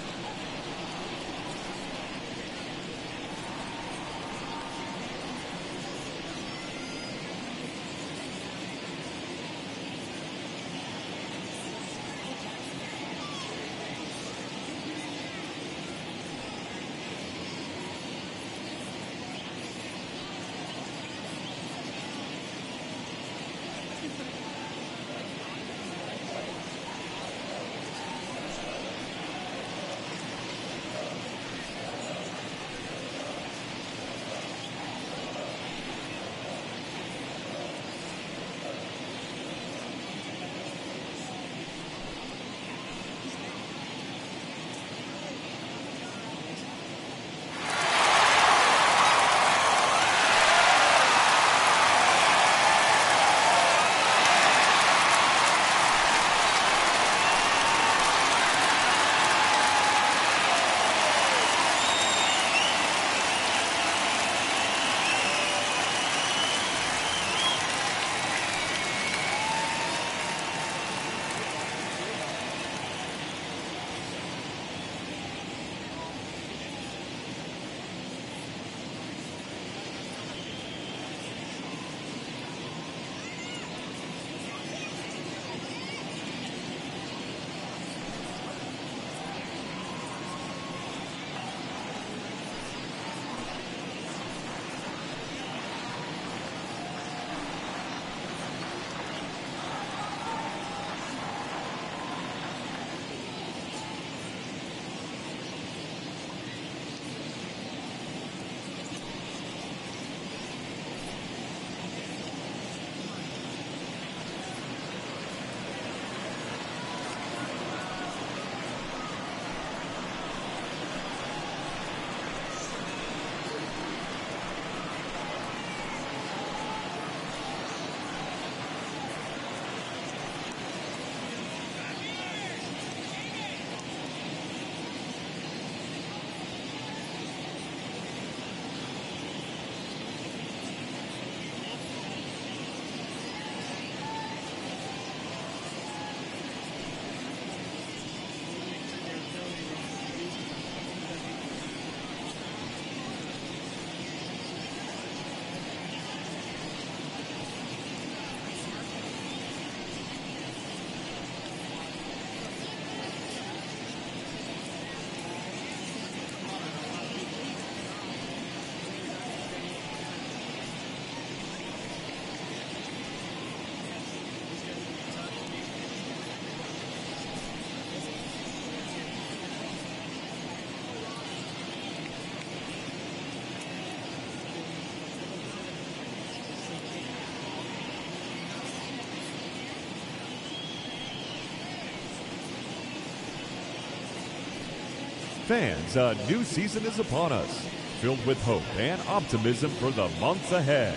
Fans, a new season is upon us, filled with hope and optimism for the months ahead.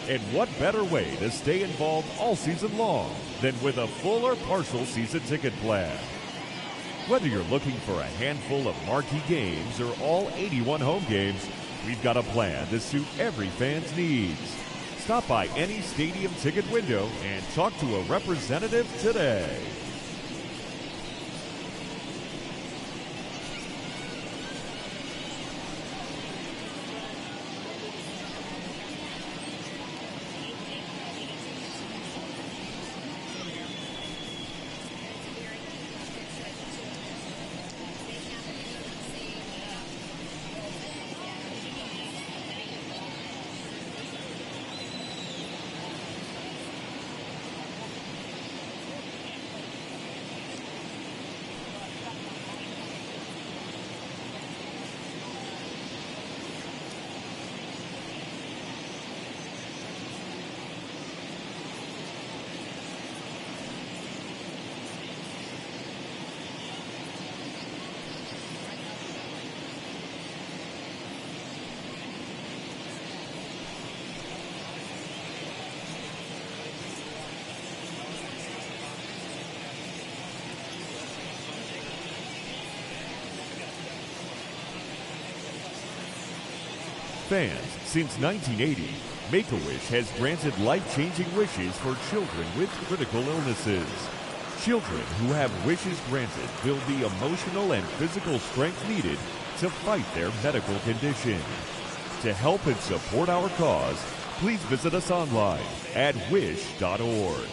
And what better way to stay involved all season long than with a full or partial season ticket plan? Whether you're looking for a handful of marquee games or all 81 home games, we've got a plan to suit every fan's needs. Stop by any stadium ticket window and talk to a representative today. Fans, since 1980, Make-A-Wish has granted life-changing wishes for children with critical illnesses. Children who have wishes granted build the emotional and physical strength needed to fight their medical condition. To help and support our cause, please visit us online at wish.org.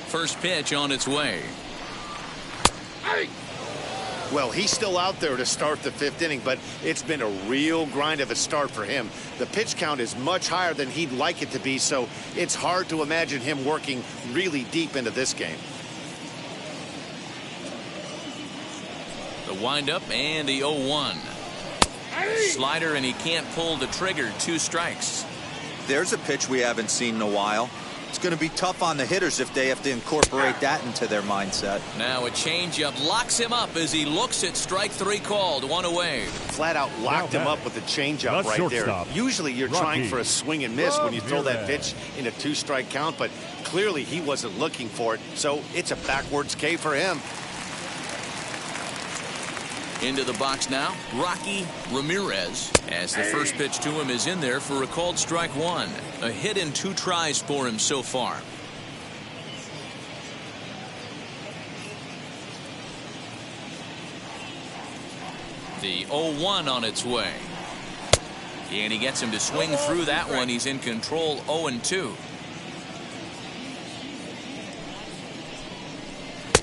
First pitch on its way. Well, he's still out there to start the fifth inning, but it's been a real grind of a start for him. The pitch count is much higher than he'd like it to be, so it's hard to imagine him working really deep into this game. The windup and the 0-1. Slider, and he can't pull the trigger. 2 strikes. There's a pitch we haven't seen in a while. It's going to be tough on the hitters if they have to incorporate that into their mindset. Now a changeup locks him up as he looks at strike 3 called. 1 away. Flat out locked him up with a changeup right there. Usually you're trying for a swing and miss when you throw that pitch in a 2-strike count, but clearly he wasn't looking for it, so it's a backwards K for him. Into the box now, Rocky Ramirez, as the first pitch to him is in there for a called strike 1. A hit in 2 tries for him so far. The 0-1 on its way. And he gets him to swing through that one. He's in control. 0-2.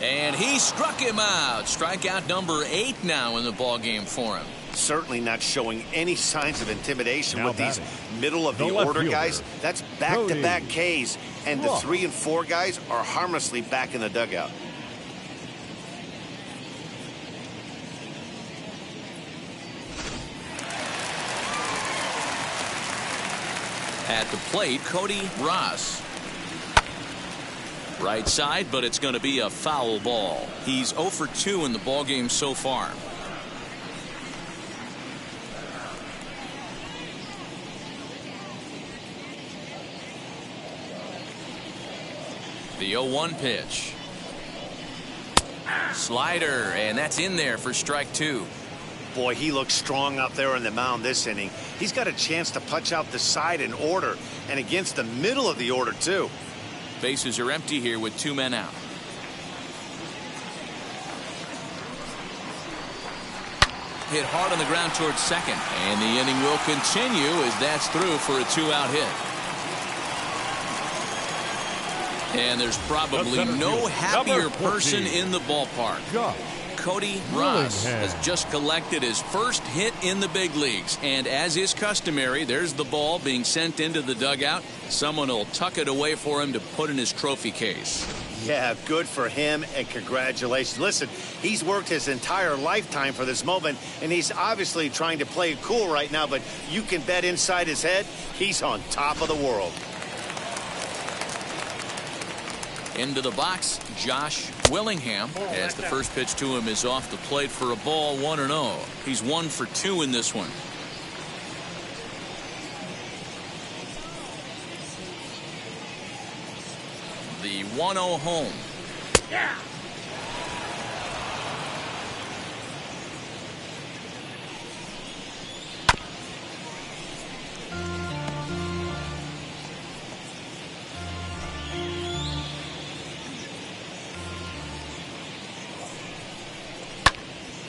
And he struck him out. Strikeout number 8 now in the ball game for him. certainly not showing any signs of intimidation with these middle of the left order fielder, guys. That's back-to-back Cody. Ks, and the 3 and 4 guys are harmlessly back in the dugout. At the plate, Cody Ross. Right side, but it's going to be a foul ball. He's 0 for 2 in the ballgame so far. The 0-1 pitch. Slider, and that's in there for strike 2. Boy, he looks strong out there on the mound this inning. He's got a chance to punch out the side in order, and against the middle of the order, too. Bases are empty here with 2 men out. Hit hard on the ground towards second, and the inning will continue as that's through for a 2-out hit. And there's probably no happier person in the ballpark. Cody Ross has just collected his first hit in the big leagues, and as is customary, there's the ball being sent into the dugout. Someone will tuck it away for him to put in his trophy case. Yeah, good for him, and congratulations. Listen, he's worked his entire lifetime for this moment, and he's obviously trying to play it cool right now, but you can bet inside his head, he's on top of the world. Into the box, Josh Willingham, as the first pitch to him is off the plate for a ball, 1-0. He's 1 for 2 in this one. The 1-0 home. Yeah.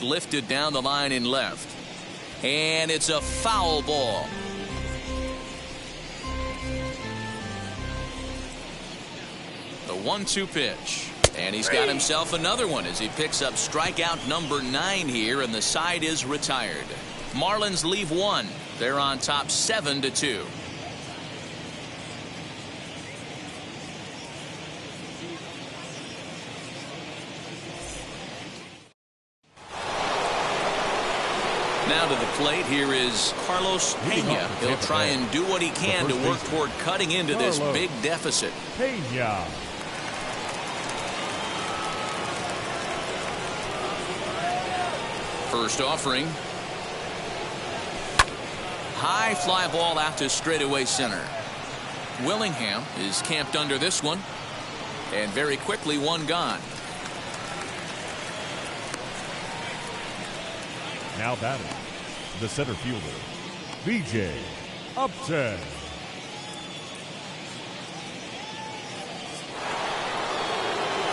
Lifted down the line in left, and it's a foul ball. The 1-2 pitch, and he's got himself another one as he picks up strikeout number 9 here, and the side is retired. Marlins leave 1. They're on top 7-2. Now to the plate, here is Carlos Pena. He'll try and do what he can to work toward cutting into this big deficit. Pena. First offering. High fly ball out to straightaway center. Willingham is camped under this one, and very quickly one gone. Now batting, the center fielder, B.J. Upton.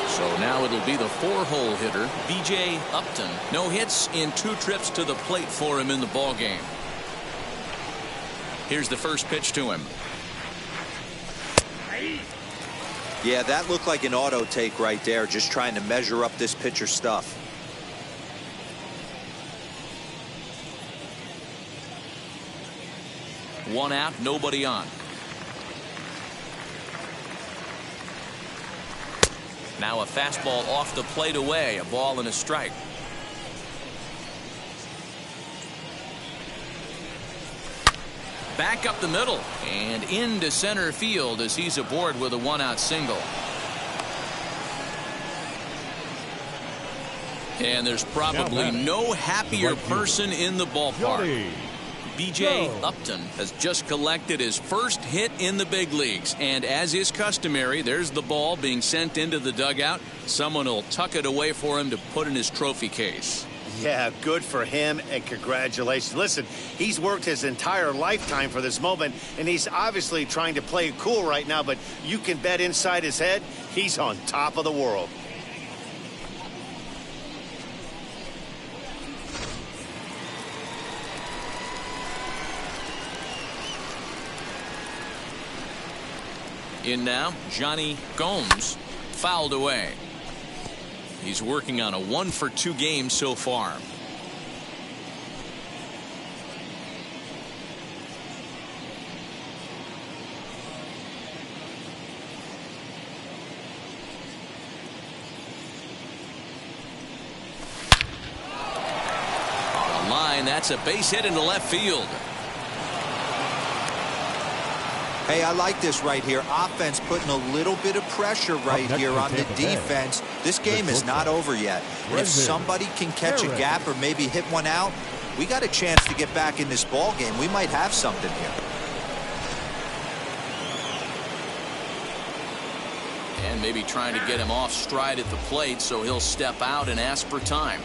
So now it'll be the 4-hole hitter, B.J. Upton. No hits in 2 trips to the plate for him in the ballgame. Here's the first pitch to him. Yeah, that looked like an auto take right there, just trying to measure up this pitcher's stuff. One out, nobody on. Now a fastball off the plate away, a ball and a strike. Back up the middle and into center field as he's aboard with a 1-out single. And there's probably no happier person in the ballpark. B.J. Upton has just collected his first hit in the big leagues, and as is customary, there's the ball being sent into the dugout. Someone will tuck it away for him to put in his trophy case. Yeah, good for him, and congratulations. Listen, he's worked his entire lifetime for this moment, and he's obviously trying to play it cool right now, but you can bet inside his head, he's on top of the world. In now, Johnny Gomes, fouled away. He's working on a 1-for-2 game so far. That's a base hit into left field. Hey, I like this right here. Offense putting a little bit of pressure right here on the defense. This game is not over yet. And if somebody can catch a gap or maybe hit one out, we got a chance to get back in this ball game. We might have something here. And maybe trying to get him off stride at the plate, so he'll step out and ask for time.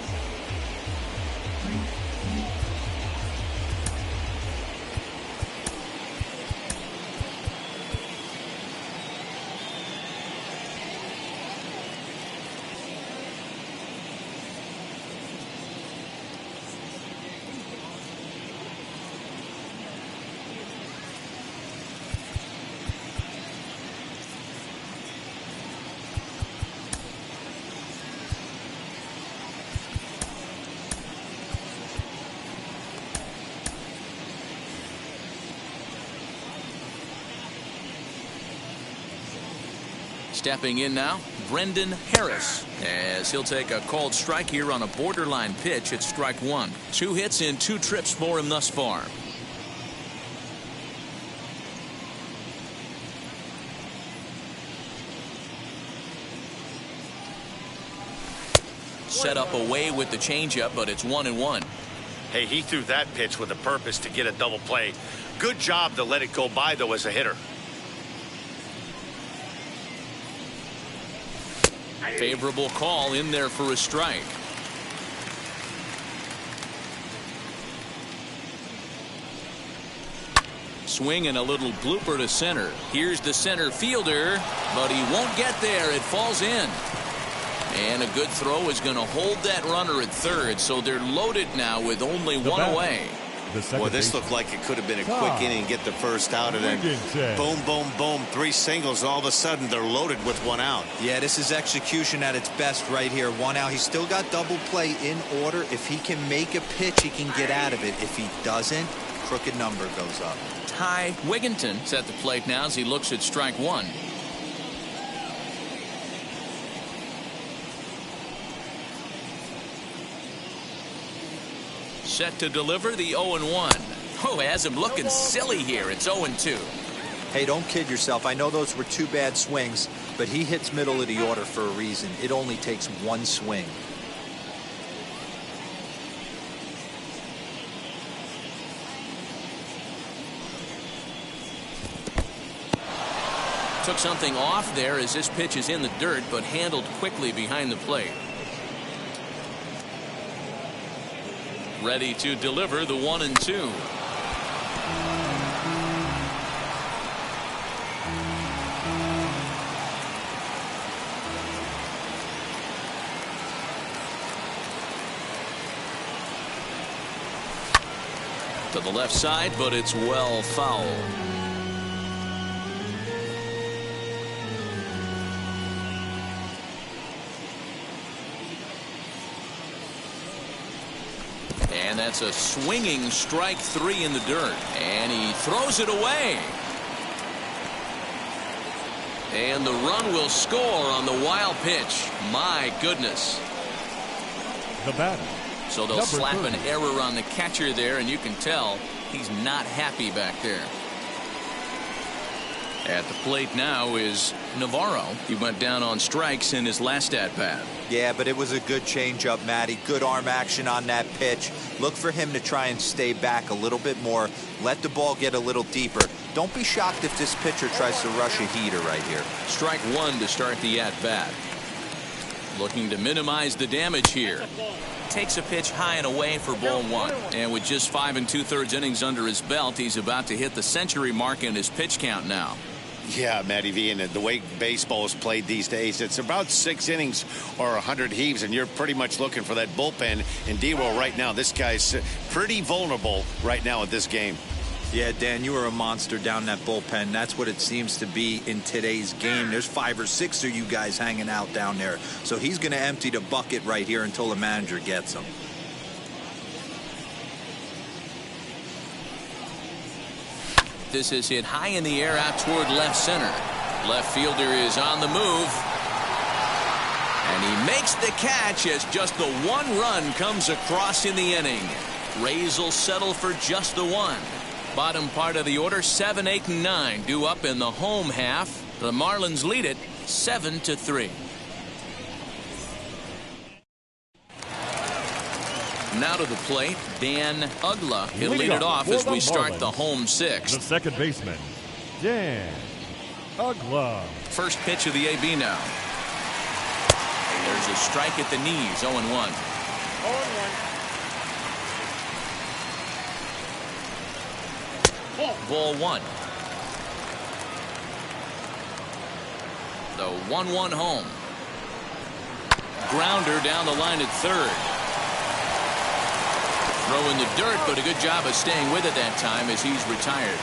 Stepping in now, Brendan Harris, as he'll take a called strike here on a borderline pitch at strike one. 2 hits in 2 trips for him thus far. Set up away with the changeup, but it's 1-1. Hey, he threw that pitch with a purpose to get a double play. Good job to let it go by, though, as a hitter. Favorable call in there for a strike. Swing and a little blooper to center. Here's the center fielder, but he won't get there. It falls in. And a good throw is going to hold that runner at third, so they're loaded now with only one away. Well, this looked like it could have been a quick inning, get the first out, and then boom, boom, boom, 3 singles, and all of a sudden they're loaded with 1 out. Yeah, this is execution at its best right here. 1 out. He's still got double play in order. If he can make a pitch, he can get out of it. If he doesn't, crooked number goes up. Ty Wigginton's at the plate now as he looks at strike one. Set to deliver the 0-1. Oh, has him looking silly here. It's 0-2. Hey, don't kid yourself. I know those were 2 bad swings, but he hits middle of the order for a reason. It only takes 1 swing. Took something off there as this pitch is in the dirt, but handled quickly behind the plate. Ready to deliver the 1-2. To the left side, but it's well fouled. And that's a swinging strike 3 in the dirt. And he throws it away. And the run will score on the wild pitch. My goodness. The batter. So they'll slap an error on the catcher there, and you can tell he's not happy back there. At the plate now is Navarro. He went down on strikes in his last at-bat. Yeah, but it was a good changeup, Matty. Good arm action on that pitch. Look for him to try and stay back a little bit more. Let the ball get a little deeper. Don't be shocked if this pitcher tries to rush a heater right here. Strike 1 to start the at-bat. Looking to minimize the damage here. Takes a pitch high and away for ball 1. And with just 5 2/3 innings under his belt, he's about to hit the century mark in his pitch count now. Yeah, Matty V, and the way baseball is played these days, it's about 6 innings or 100 heaves, and you're pretty much looking for that bullpen. And D-Roll right now, this guy's pretty vulnerable right now at this game. Yeah, Dan, you were a monster down that bullpen. That's what it seems to be in today's game. There's 5 or 6 of you guys hanging out down there. So he's going to empty the bucket right here until the manager gets him. This is hit high in the air out toward left center. Left fielder is on the move. And he makes the catch as just the 1 run comes across in the inning. Rays will settle for just the one. Bottom part of the order, 7, 8, and 9 due up in the home half. The Marlins lead it 7-3. Now to the plate, Dan Ugla. He'll lead it off as we start the home sixth. The second baseman, Dan Ugla. First pitch of the AB now. There's a strike at the knees, 0-1. 0-1. Ball one. The 1-1 home. Grounder down the line at third. Throw in the dirt, but a good job of staying with it that time as he's retired.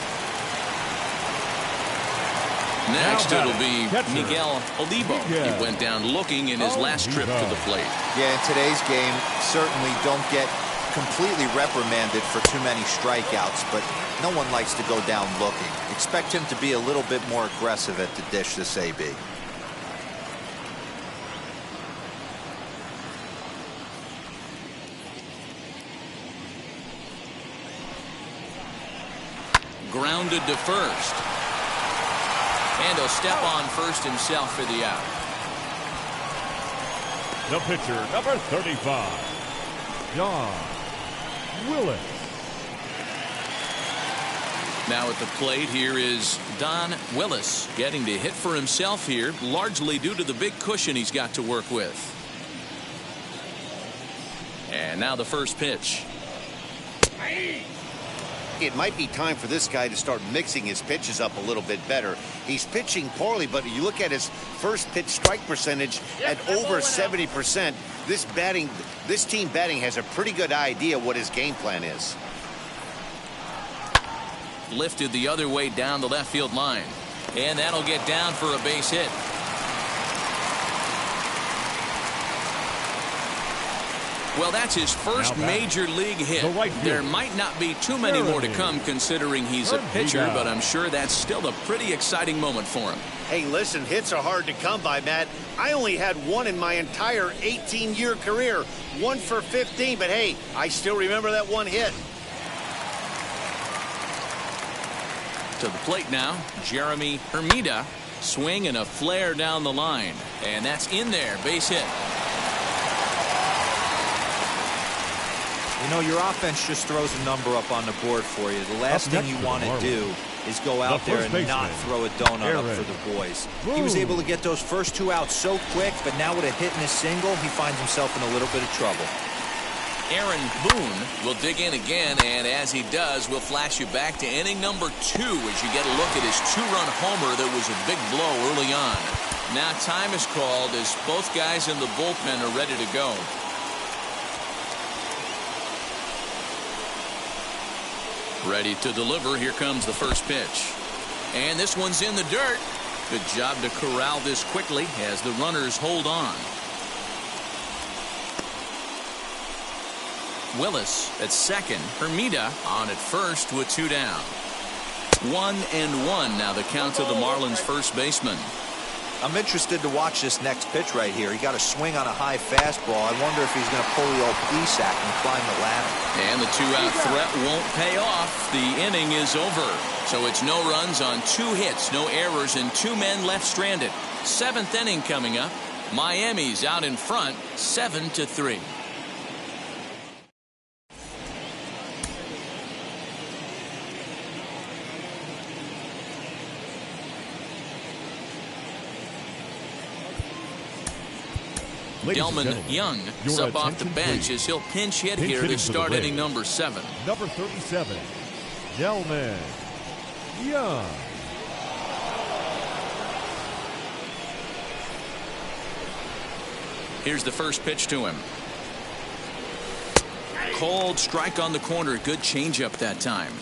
Next, it'll be Miguel Olivo. He went down looking in his last trip to the plate. Yeah, in today's game, certainly don't get completely reprimanded for too many strikeouts, but no one likes to go down looking. Expect him to be a little bit more aggressive at the dish this AB. Grounded to first. And he'll step on first himself for the out. The pitcher, number 35, Don Willis. Now at the plate, here is Don Willis, getting to hit for himself here, largely due to the big cushion he's got to work with. And now the first pitch. It might be time for this guy to start mixing his pitches up a little bit better. He's pitching poorly, but you look at his first pitch strike percentage at over 70%. This team batting has a pretty good idea what his game plan is. Lifted the other way down the left field line. And that'll get down for a base hit. Well, that's his first major league hit. There might not be too many more to come considering he's a pitcher, but I'm sure that's still a pretty exciting moment for him. Hey, listen, hits are hard to come by, Matt. I only had one in my entire 18-year career. 1 for 15, but hey, I still remember that one hit. To the plate now, Jeremy Hermida. Swing and a flare down the line. And that's in there, base hit. You know, your offense just throws a number up on the board for you. The last thing you want to do is go out there and not throw a donut up for the boys. He was able to get those first 2 outs so quick, but now with a hit and a single, he finds himself in a little bit of trouble. Aaron Boone will dig in again, and as he does, we'll flash you back to inning number 2 as you get a look at his 2-run homer that was a big blow early on. Now time is called as both guys in the bullpen are ready to go. Ready to deliver. Here comes the first pitch. And this one's in the dirt. Good job to corral this quickly as the runners hold on. Willis at second. Hermida on at first with 2 down. 1-1 now the count to the Marlins first baseman. I'm interested to watch this next pitch right here. He got a swing on a high fastball. I wonder if he's going to pull the old Plesac and climb the ladder. And the 2-out threat won't pay off. The inning is over. So it's no runs on 2 hits, no errors, and 2 men left stranded. 7th inning coming up. Miami's out in front, 7-3. Delman Young is up off the bench as he'll pinch hit here to start inning number 7. Number 37, Delman Young. Here's the first pitch to him. Cold strike on the corner. Good changeup that time.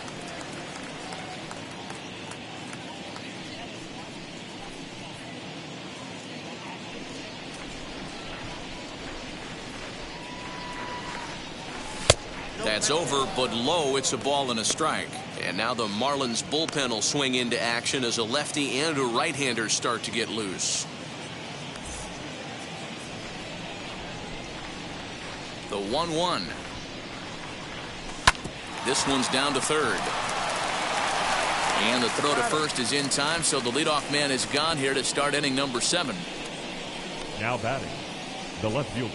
That's over, but low. It's a ball and a strike. And now the Marlins bullpen will swing into action as a lefty and a right-hander start to get loose. The 1-1. This one's down to third. And the throw to first is in time, so the leadoff man is gone here to start inning number 7. Now batting, the left fielder,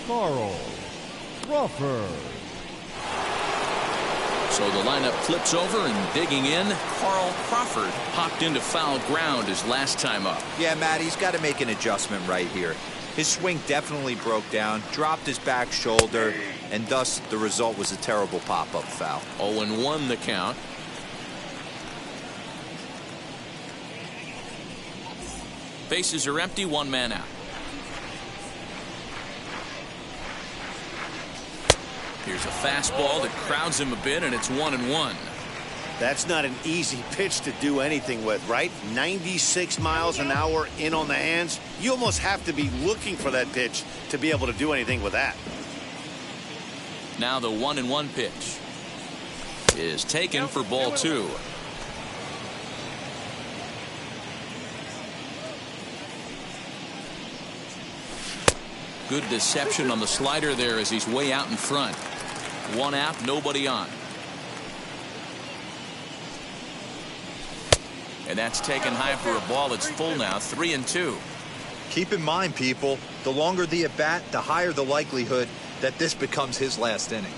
Carl Crawford. So the lineup flips over, and digging in, Carl Crawford popped into foul ground his last time up. Yeah, Matt, he's got to make an adjustment right here. His swing definitely broke down, dropped his back shoulder, and thus the result was a terrible pop-up foul. 0-1 the count. Bases are empty, 1 man out. Here's a fastball that crowds him a bit, and it's 1-1. That's not an easy pitch to do anything with, right? 96 miles an hour in on the hands. You almost have to be looking for that pitch to be able to do anything with that. Now the 1-1 pitch is taken for ball 2. Good deception on the slider there as he's way out in front. 1 out, nobody on. And that's taken high for a ball. It's full now, 3-2. Keep in mind, people, the longer the at-bat, the higher the likelihood that this becomes his last inning.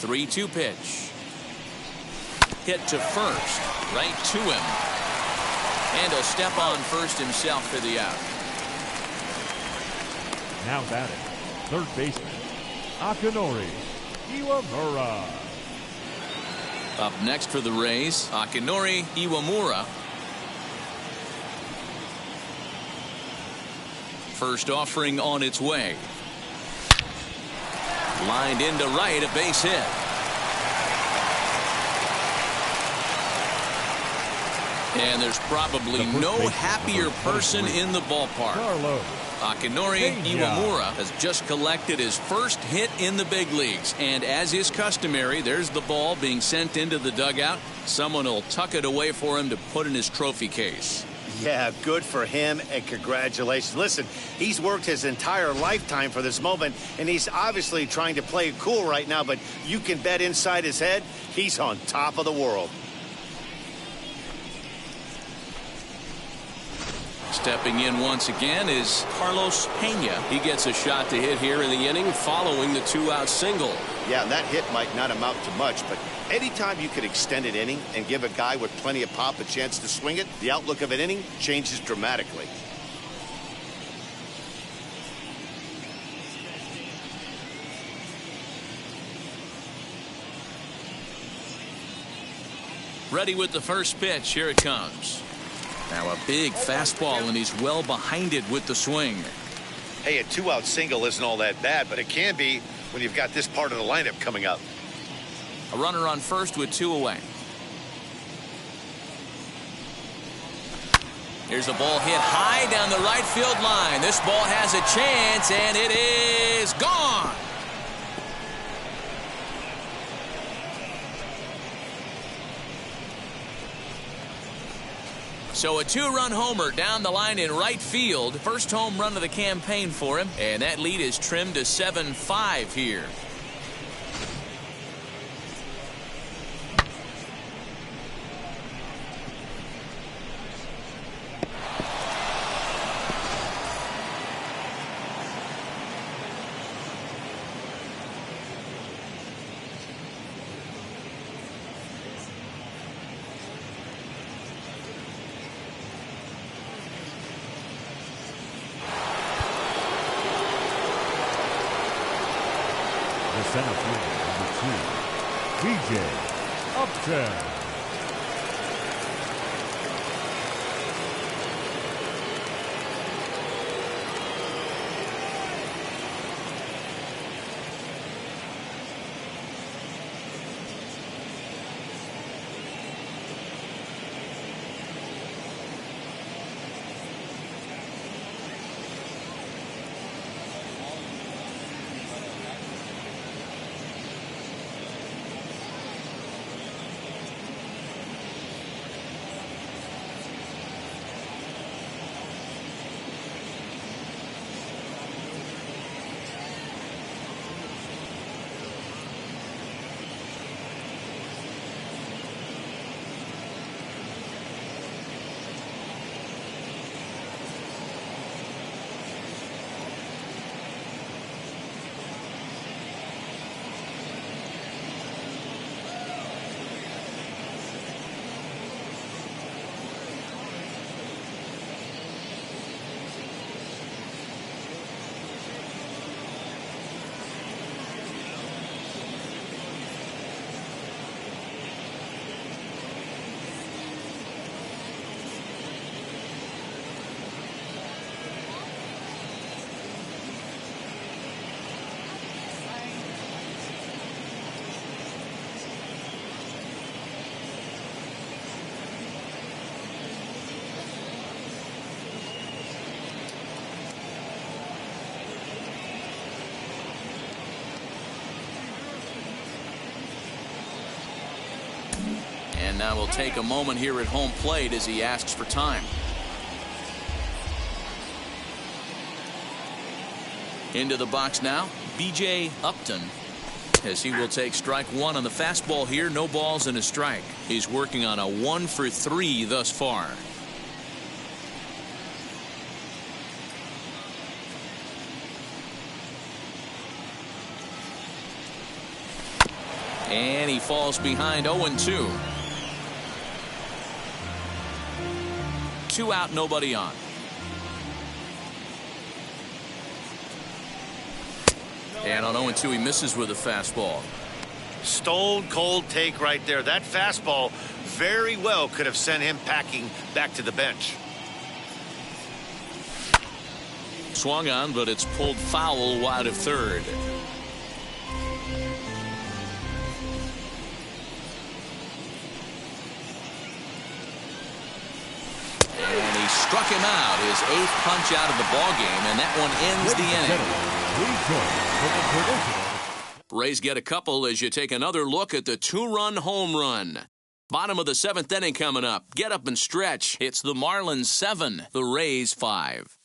Three-two pitch. Hit to first, right to him. And he'll step on first himself for the out. Now batting, third baseman, Akinori Iwamura. Up next for the Rays, Akinori Iwamura. First offering on its way. Lined into right, a base hit. And there's probably no happier person in the ballpark. Akinori Iwamura has just collected his first hit in the big leagues. And as is customary, there's the ball being sent into the dugout. Someone will tuck it away for him to put in his trophy case. Yeah, good for him, and congratulations. Listen, he's worked his entire lifetime for this moment, and he's obviously trying to play it cool right now, but you can bet inside his head, he's on top of the world. Stepping in once again is Carlos Pena. He gets a shot to hit here in the inning following the 2-out single. Yeah, that hit might not amount to much, but anytime you can extend an inning and give a guy with plenty of pop a chance to swing it, the outlook of an inning changes dramatically. Ready with the first pitch. Here it comes. Now a big fastball, and he's well behind it with the swing. Hey, a 2-out single isn't all that bad, but it can be when you've got this part of the lineup coming up. A runner on first with 2 away. Here's a ball hit high down the right field line. This ball has a chance, and it is gone. So a 2-run homer down the line in right field. First home run of the campaign for him. And that lead is trimmed to 7-5 here. Center fielder number 2, DJ Upton. And now we'll take a moment here at home plate as he asks for time. Into the box now, B.J. Upton, as he will take strike one on the fastball here. No balls and a strike. He's working on a 1 for 3 thus far. And he falls behind 0-2. 2 out, nobody on. And on 0-2, he misses with a fastball. Stone cold take right there. That fastball very well could have sent him packing back to the bench. Swung on, but it's pulled foul wide of third. And he struck him out, his 8th punch out of the ball game, and that one ends the inning. Rays get a couple as you take another look at the 2-run home run. Bottom of the 7th inning coming up. Get up and stretch. It's the Marlins 7, the Rays 5.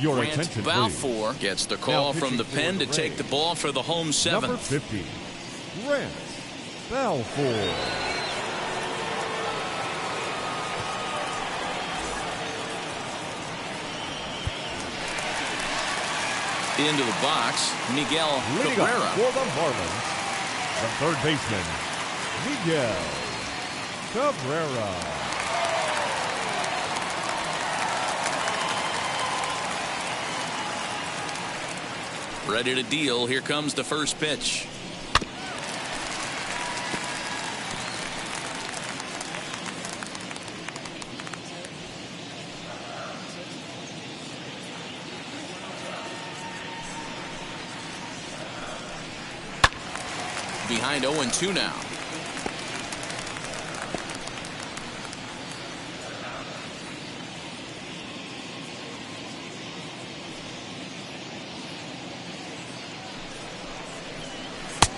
Your Grant attention, Balfour gets the call from the pen to take the ball for the home 7th. Number 50, Grant Balfour. Into the box, Miguel Cabrera. For the Marlins, the third baseman, Miguel Cabrera. Ready to deal. Here comes the first pitch. Behind 0-2 now.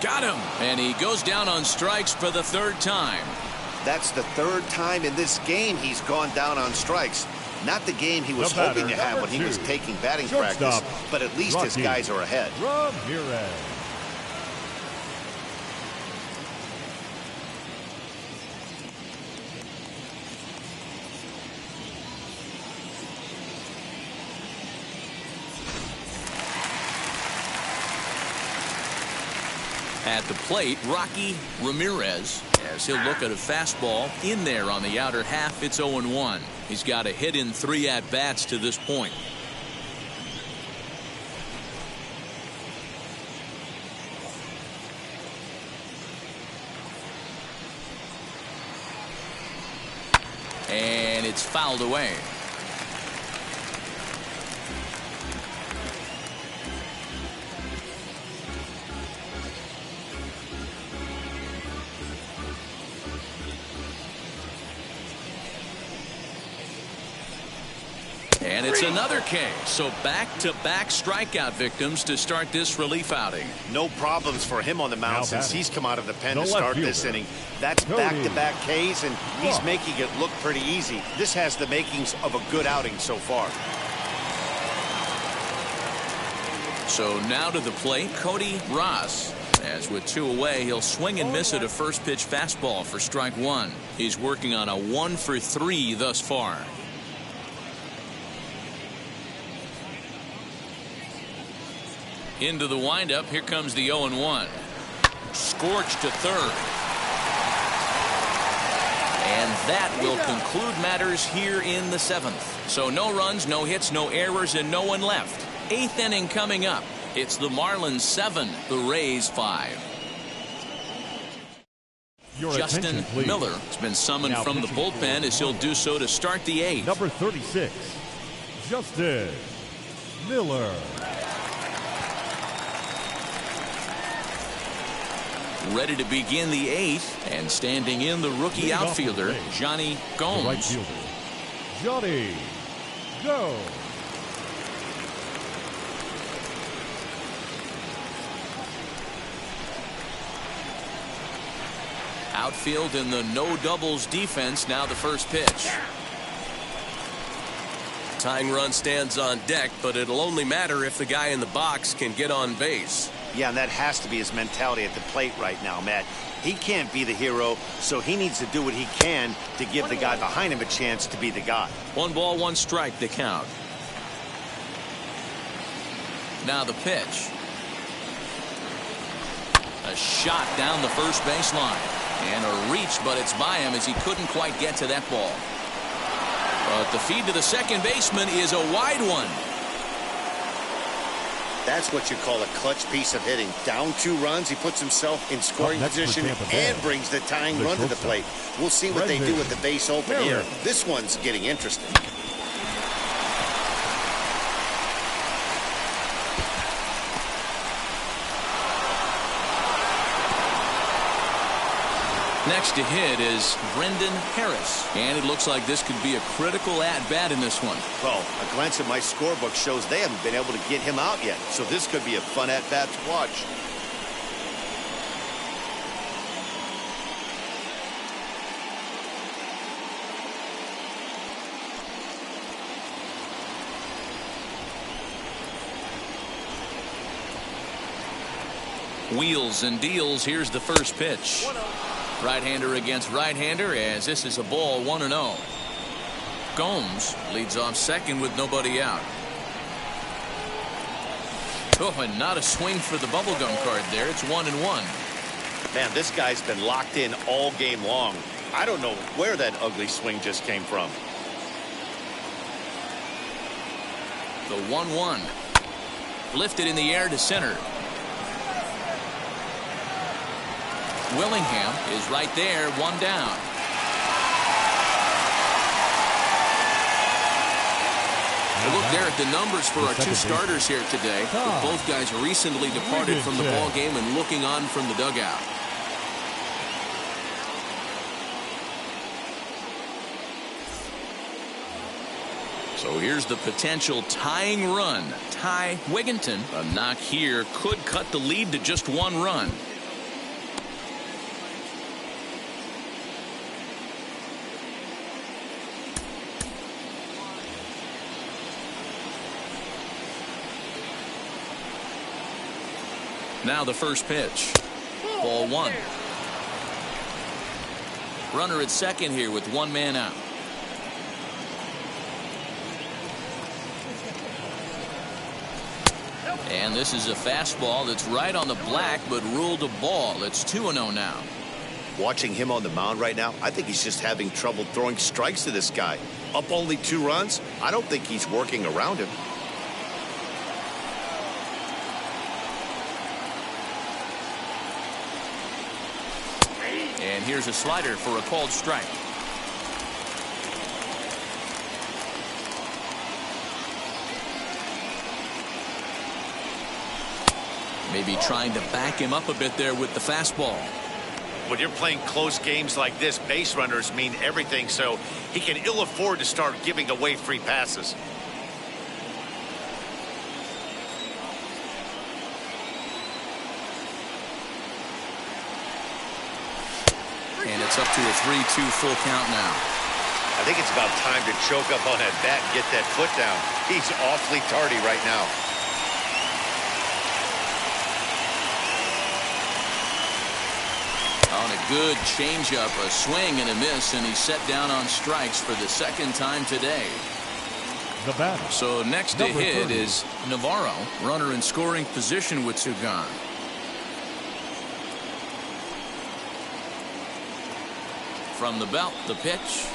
Got him. And he goes down on strikes for the 3rd time. That's the 3rd time in this game he's gone down on strikes. Not the game he was hoping to have when he was taking batting practice, but at least his guys are ahead. Ramirez. At the plate, Rocky Ramirez, as he'll look at a fastball in there on the outer half. It's 0-1. He's got a hit in 3 at-bats to this point. And it's fouled away. And it's another K. So back-to-back strikeout victims to start this relief outing. No problems for him on the mound since he's come out of the pen to start this inning. That's back-to-back Ks, and he's making it look pretty easy. This has the makings of a good outing so far. So now to the plate, Cody Ross. As with 2 away, he'll swing and miss at a first pitch fastball for strike 1. He's working on a 1 for 3 thus far. Into the windup. Here comes the 0-1. Scorched to third. And that will conclude matters here in the 7th. So no runs, no hits, no errors, and no one left. 8th inning coming up. It's the Marlins 7, the Rays 5. Justin Miller has been summoned from the bullpen as he'll do so to start the 8th. Number 36, Justin Miller. Ready to begin the 8th, and standing in the rookie outfielder, Johnny Gomes. The right fielder, Johnny Gomes. Outfield in the no doubles defense. Now the first pitch. Tying run stands on deck, but it'll only matter if the guy in the box can get on base. Yeah, and that has to be his mentality at the plate right now, Matt. He can't be the hero, so he needs to do what he can to give the guy behind him a chance to be the guy. 1 ball, 1 strike, the count. Now the pitch. A shot down the first baseline. And a reach, but it's by him as he couldn't quite get to that ball. But the feed to the second baseman is a wide one. That's what you call a clutch piece of hitting. Down 2 runs, he puts himself in scoring position and brings the tying run to the plate. We'll see what they do with the base open here. This one's getting interesting. Next to hit is Brendan Harris. And it looks like this could be a critical at-bat in this one. Well, a glance at my scorebook shows they haven't been able to get him out yet. So this could be a fun at-bat to watch. Wheels and deals. Here's the first pitch. Right-hander against right-hander as this is a ball 1-0. Gomes leads off second with nobody out. Oh, and not a swing for the bubblegum card there. It's 1-1. Man, this guy's been locked in all game long. I don't know where that ugly swing just came from. The 1-1. Lifted in the air to center. Willingham is right there, 1 down. A look there at the numbers for our 2 starters here today. Both guys recently departed from the ball game and looking on from the dugout. So here's the potential tying run. Ty Wigginton. A knock here could cut the lead to just 1 run. Now the first pitch. Ball 1. Runner at second here with 1 man out. And this is a fastball that's right on the black but ruled a ball. It's 2-0 now. Watching him on the mound right now, I think he's just having trouble throwing strikes to this guy. Up only 2 runs? I don't think he's working around him. And here's a slider for a called strike. Maybe trying to back him up a bit there with the fastball. When you're playing close games like this, base runners mean everything, so he can ill afford to start giving away free passes. And it's up to a 3-2 full count now. I think it's about time to choke up on that bat and get that foot down. He's awfully tardy right now. On a good changeup, a swing and a miss, and he's set down on strikes for the 2nd time today. The batter. So next to Number hit 30. is Navarro, runner in scoring position with two gone. From the belt, the pitch.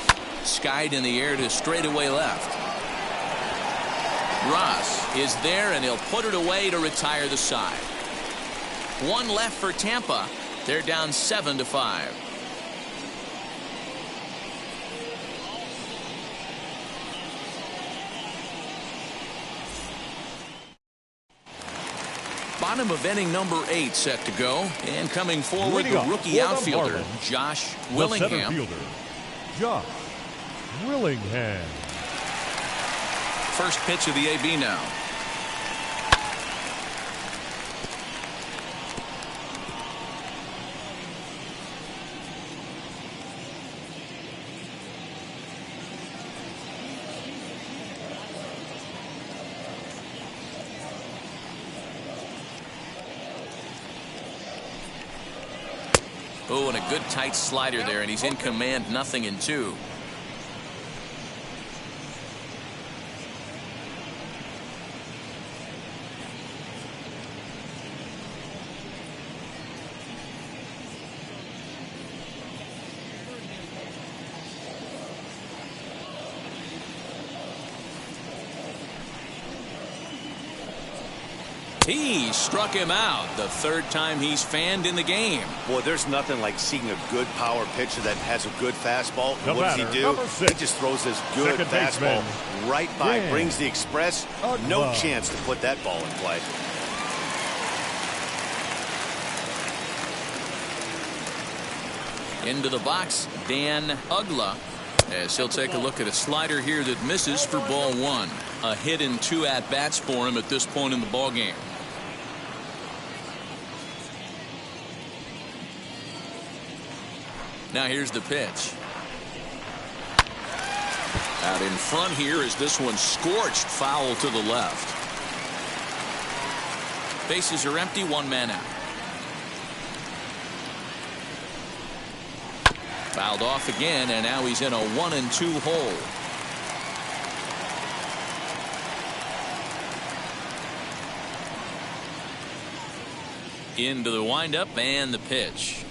Skied in the air to straightaway left. Ross is there, and he'll put it away to retire the side. One left for Tampa. They're down 7-5. Bottom of inning number 8 set to go, and coming forward Leading the off rookie for the outfielder Marlins, Josh The Willingham. center fielder, Josh Willingham. First pitch of the AB now. Oh, and a good tight slider there, and he's in command, 0-2. He struck him out the third time he's fanned in the game. Boy, there's nothing like seeing a good power pitcher that has a good fastball. The What does batter, he do? number 6. He just throws this good Second fastball baseman, right by, Dan brings the express. No Ugla. chance to put that ball in play. Into the box, Dan Ugla, as he'll take a look at a slider here that misses for ball 1. A hit and 2 at-bats for him at this point in the ball game. Now here's the pitch. Out in front here is this one scorched foul to the left. Bases are empty, one man out. Fouled off again, and now he's in a 1-2 hole. Into the windup and the pitch.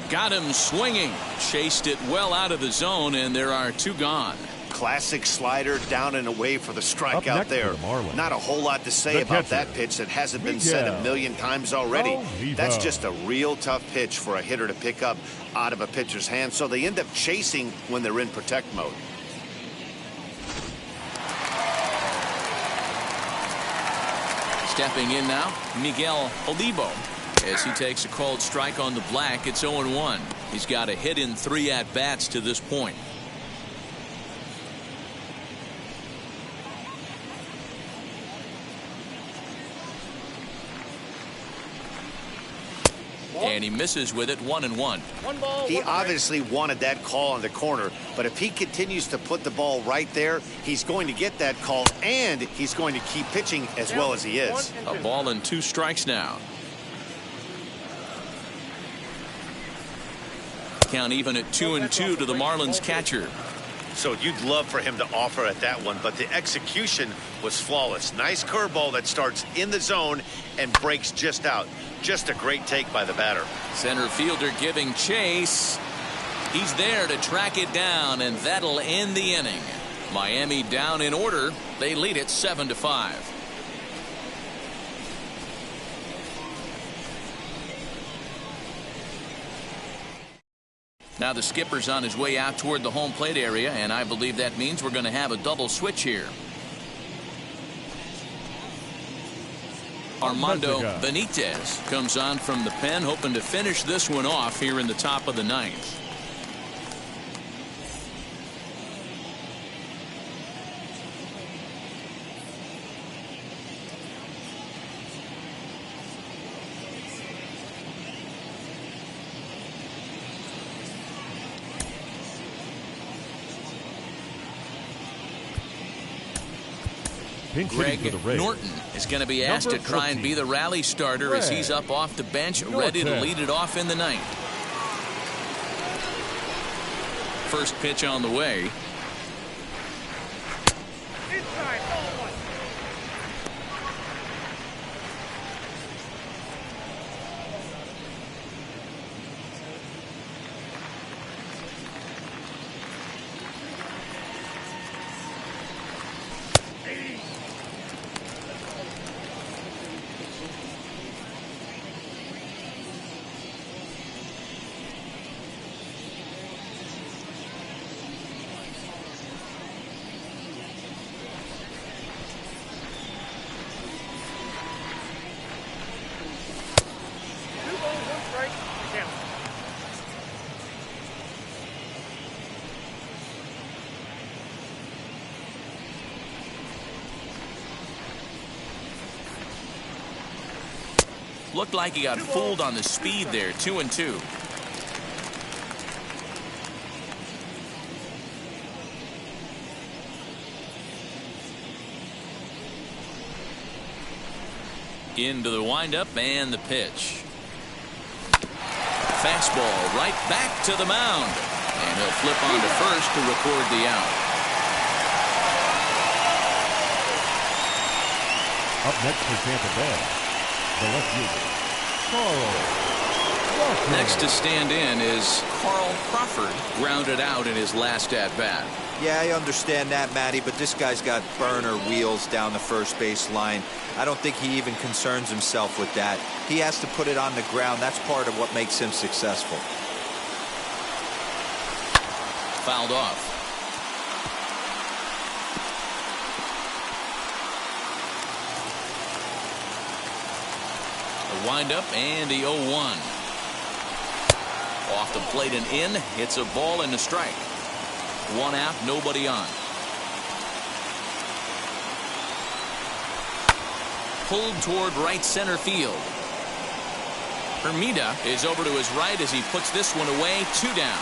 Got him swinging. Chased it well out of the zone, and there are 2 gone. Classic slider down and away for the Up strikeout next there. for the Marlins, Not a whole lot to say the about catcher, that pitch that hasn't been said a million times already. Oliva. That's just a real tough pitch for a hitter to pick up out of a pitcher's hand, so they end up chasing when they're in protect mode. Stepping in now, Miguel Olivo. As he takes a called strike on the black, it's 0-1. He's got a hit in 3 at-bats to this point. And he misses with it, 1-1. He obviously wanted that call on the corner, but if he continues to put the ball right there, he's going to get that call, and he's going to keep pitching as well as he is. A ball and 2 strikes now. Count even at 2-2 to the Marlins catcher. So you'd love for him to offer at that one, but the execution was flawless. Nice curveball that starts in the zone and breaks just out. Just a great take by the batter. Center fielder giving chase. He's there to track it down, and that'll end the inning. Miami down in order. They lead it 7-5. Now the skipper's on his way out toward the home plate area, and I believe that means we're going to have a double switch here. Armando Benitez comes on from the pen, hoping to finish this one off here in the top of the 9th. Greg Norton is going to be asked to try and be the rally starter as he's up off the bench, ready to lead it off in the 9th. First pitch on the way. Looked like he got fooled on the speed there. 2-2. Into the windup and the pitch. Fastball right back to the mound. And he'll flip on to first to record the out. Up next for Tampa Bay, the left fielder, Carl Crawford. Next to stand in is Carl Crawford, grounded out in his last at-bat. Yeah, I understand that, Matty, but this guy's got burner wheels down the first base line. I don't think he even concerns himself with that. He has to put it on the ground. That's part of what makes him successful. Fouled off. The windup and the 0-1. Off the plate and in. It's a ball and a strike. One out, nobody on. Pulled toward right center field. Hermida is over to his right as he puts this one away. 2 down.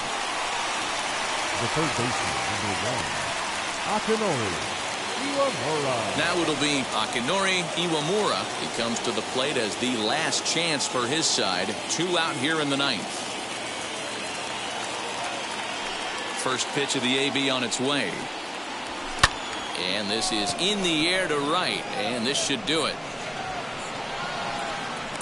The third baseman, number 1, Akinori Iwamura. Now it'll be Akinori Iwamura. He comes to the plate as the last chance for his side. 2 out here in the 9th. First pitch of the AB on its way. And this is in the air to right. And this should do it.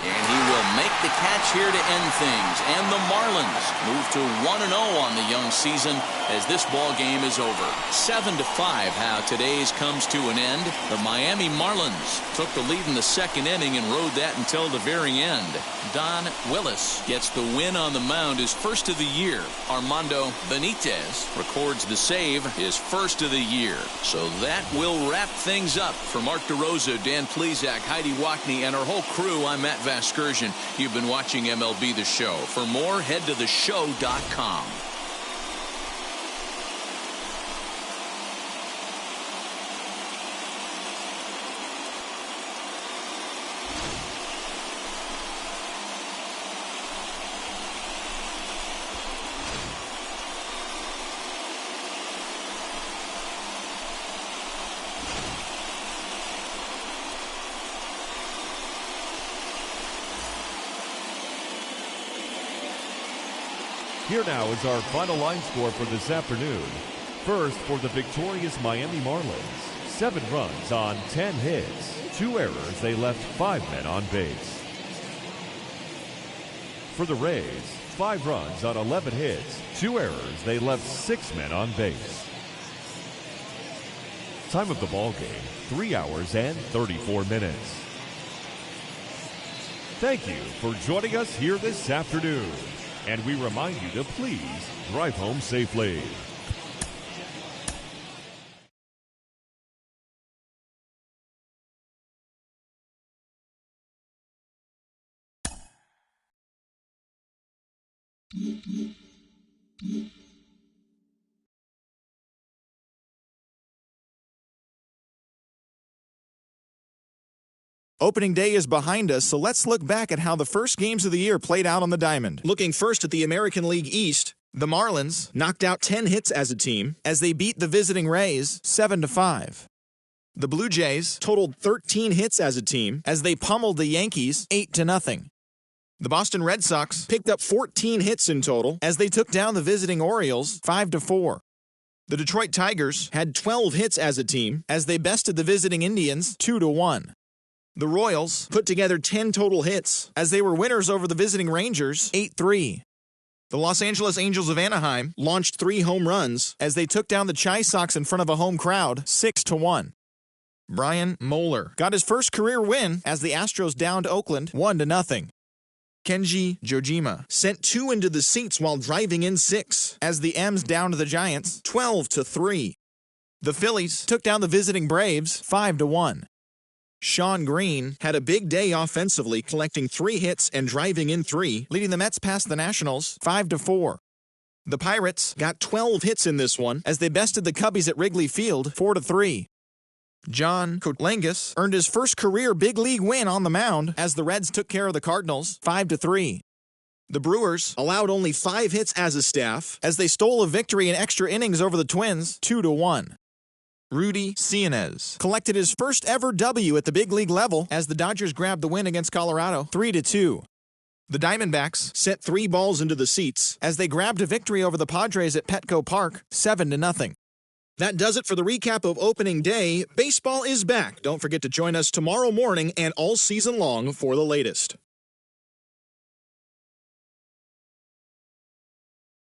And he will make the catch here to end things. And the Marlins move to 1-0 on the young season as this ball game is over. 7-5 how today's comes to an end. The Miami Marlins took the lead in the second inning and rode that until the very end. Don Willis gets the win on the mound, his first of the year. Armando Benitez records the save, his first of the year. So that will wrap things up. For Mark DeRosa, Dan Plesac, Heidi Wackney, and our whole crew, I'm Matt Vasgersian. You've been watching MLB The Show. For more, head to theshow.com. Here now is our final line score for this afternoon. First, for the victorious Miami Marlins, 7 runs on 10 hits, 2 errors, they left 5 men on base. For the Rays, 5 runs on 11 hits, 2 errors, they left 6 men on base. Time of the ball game, 3 hours and 34 minutes. Thank you for joining us here this afternoon. And we remind you to please drive home safely. Opening day is behind us, so let's look back at how the first games of the year played out on the diamond. Looking first at the American League East, the Marlins knocked out 10 hits as a team as they beat the visiting Rays 7-5. The Blue Jays totaled 13 hits as a team as they pummeled the Yankees 8-0. The Boston Red Sox picked up 14 hits in total as they took down the visiting Orioles 5-4. The Detroit Tigers had 12 hits as a team as they bested the visiting Indians 2-1. The Royals put together 10 total hits as they were winners over the visiting Rangers 8-3. The Los Angeles Angels of Anaheim launched 3 home runs as they took down the Chi Sox in front of a home crowd 6-1. Brian Moeller got his first career win as the Astros downed Oakland 1-0. Kenji Jojima sent 2 into the seats while driving in 6 as the M's downed the Giants 12-3. The Phillies took down the visiting Braves 5-1. Sean Green had a big day offensively, collecting 3 hits and driving in 3, leading the Mets past the Nationals 5-4. The Pirates got 12 hits in this one as they bested the Cubbies at Wrigley Field 4-3. John Kotlangas earned his first career big league win on the mound as the Reds took care of the Cardinals 5-3. The Brewers allowed only 5 hits as a staff as they stole a victory in extra innings over the Twins 2-1. Rudy Cianez collected his first ever W at the big league level as the Dodgers grabbed the win against Colorado 3-2. The Diamondbacks sent 3 balls into the seats as they grabbed a victory over the Padres at Petco Park 7-0. That does it for the recap of opening day. Baseball is back. Don't forget to join us tomorrow morning and all season long for the latest.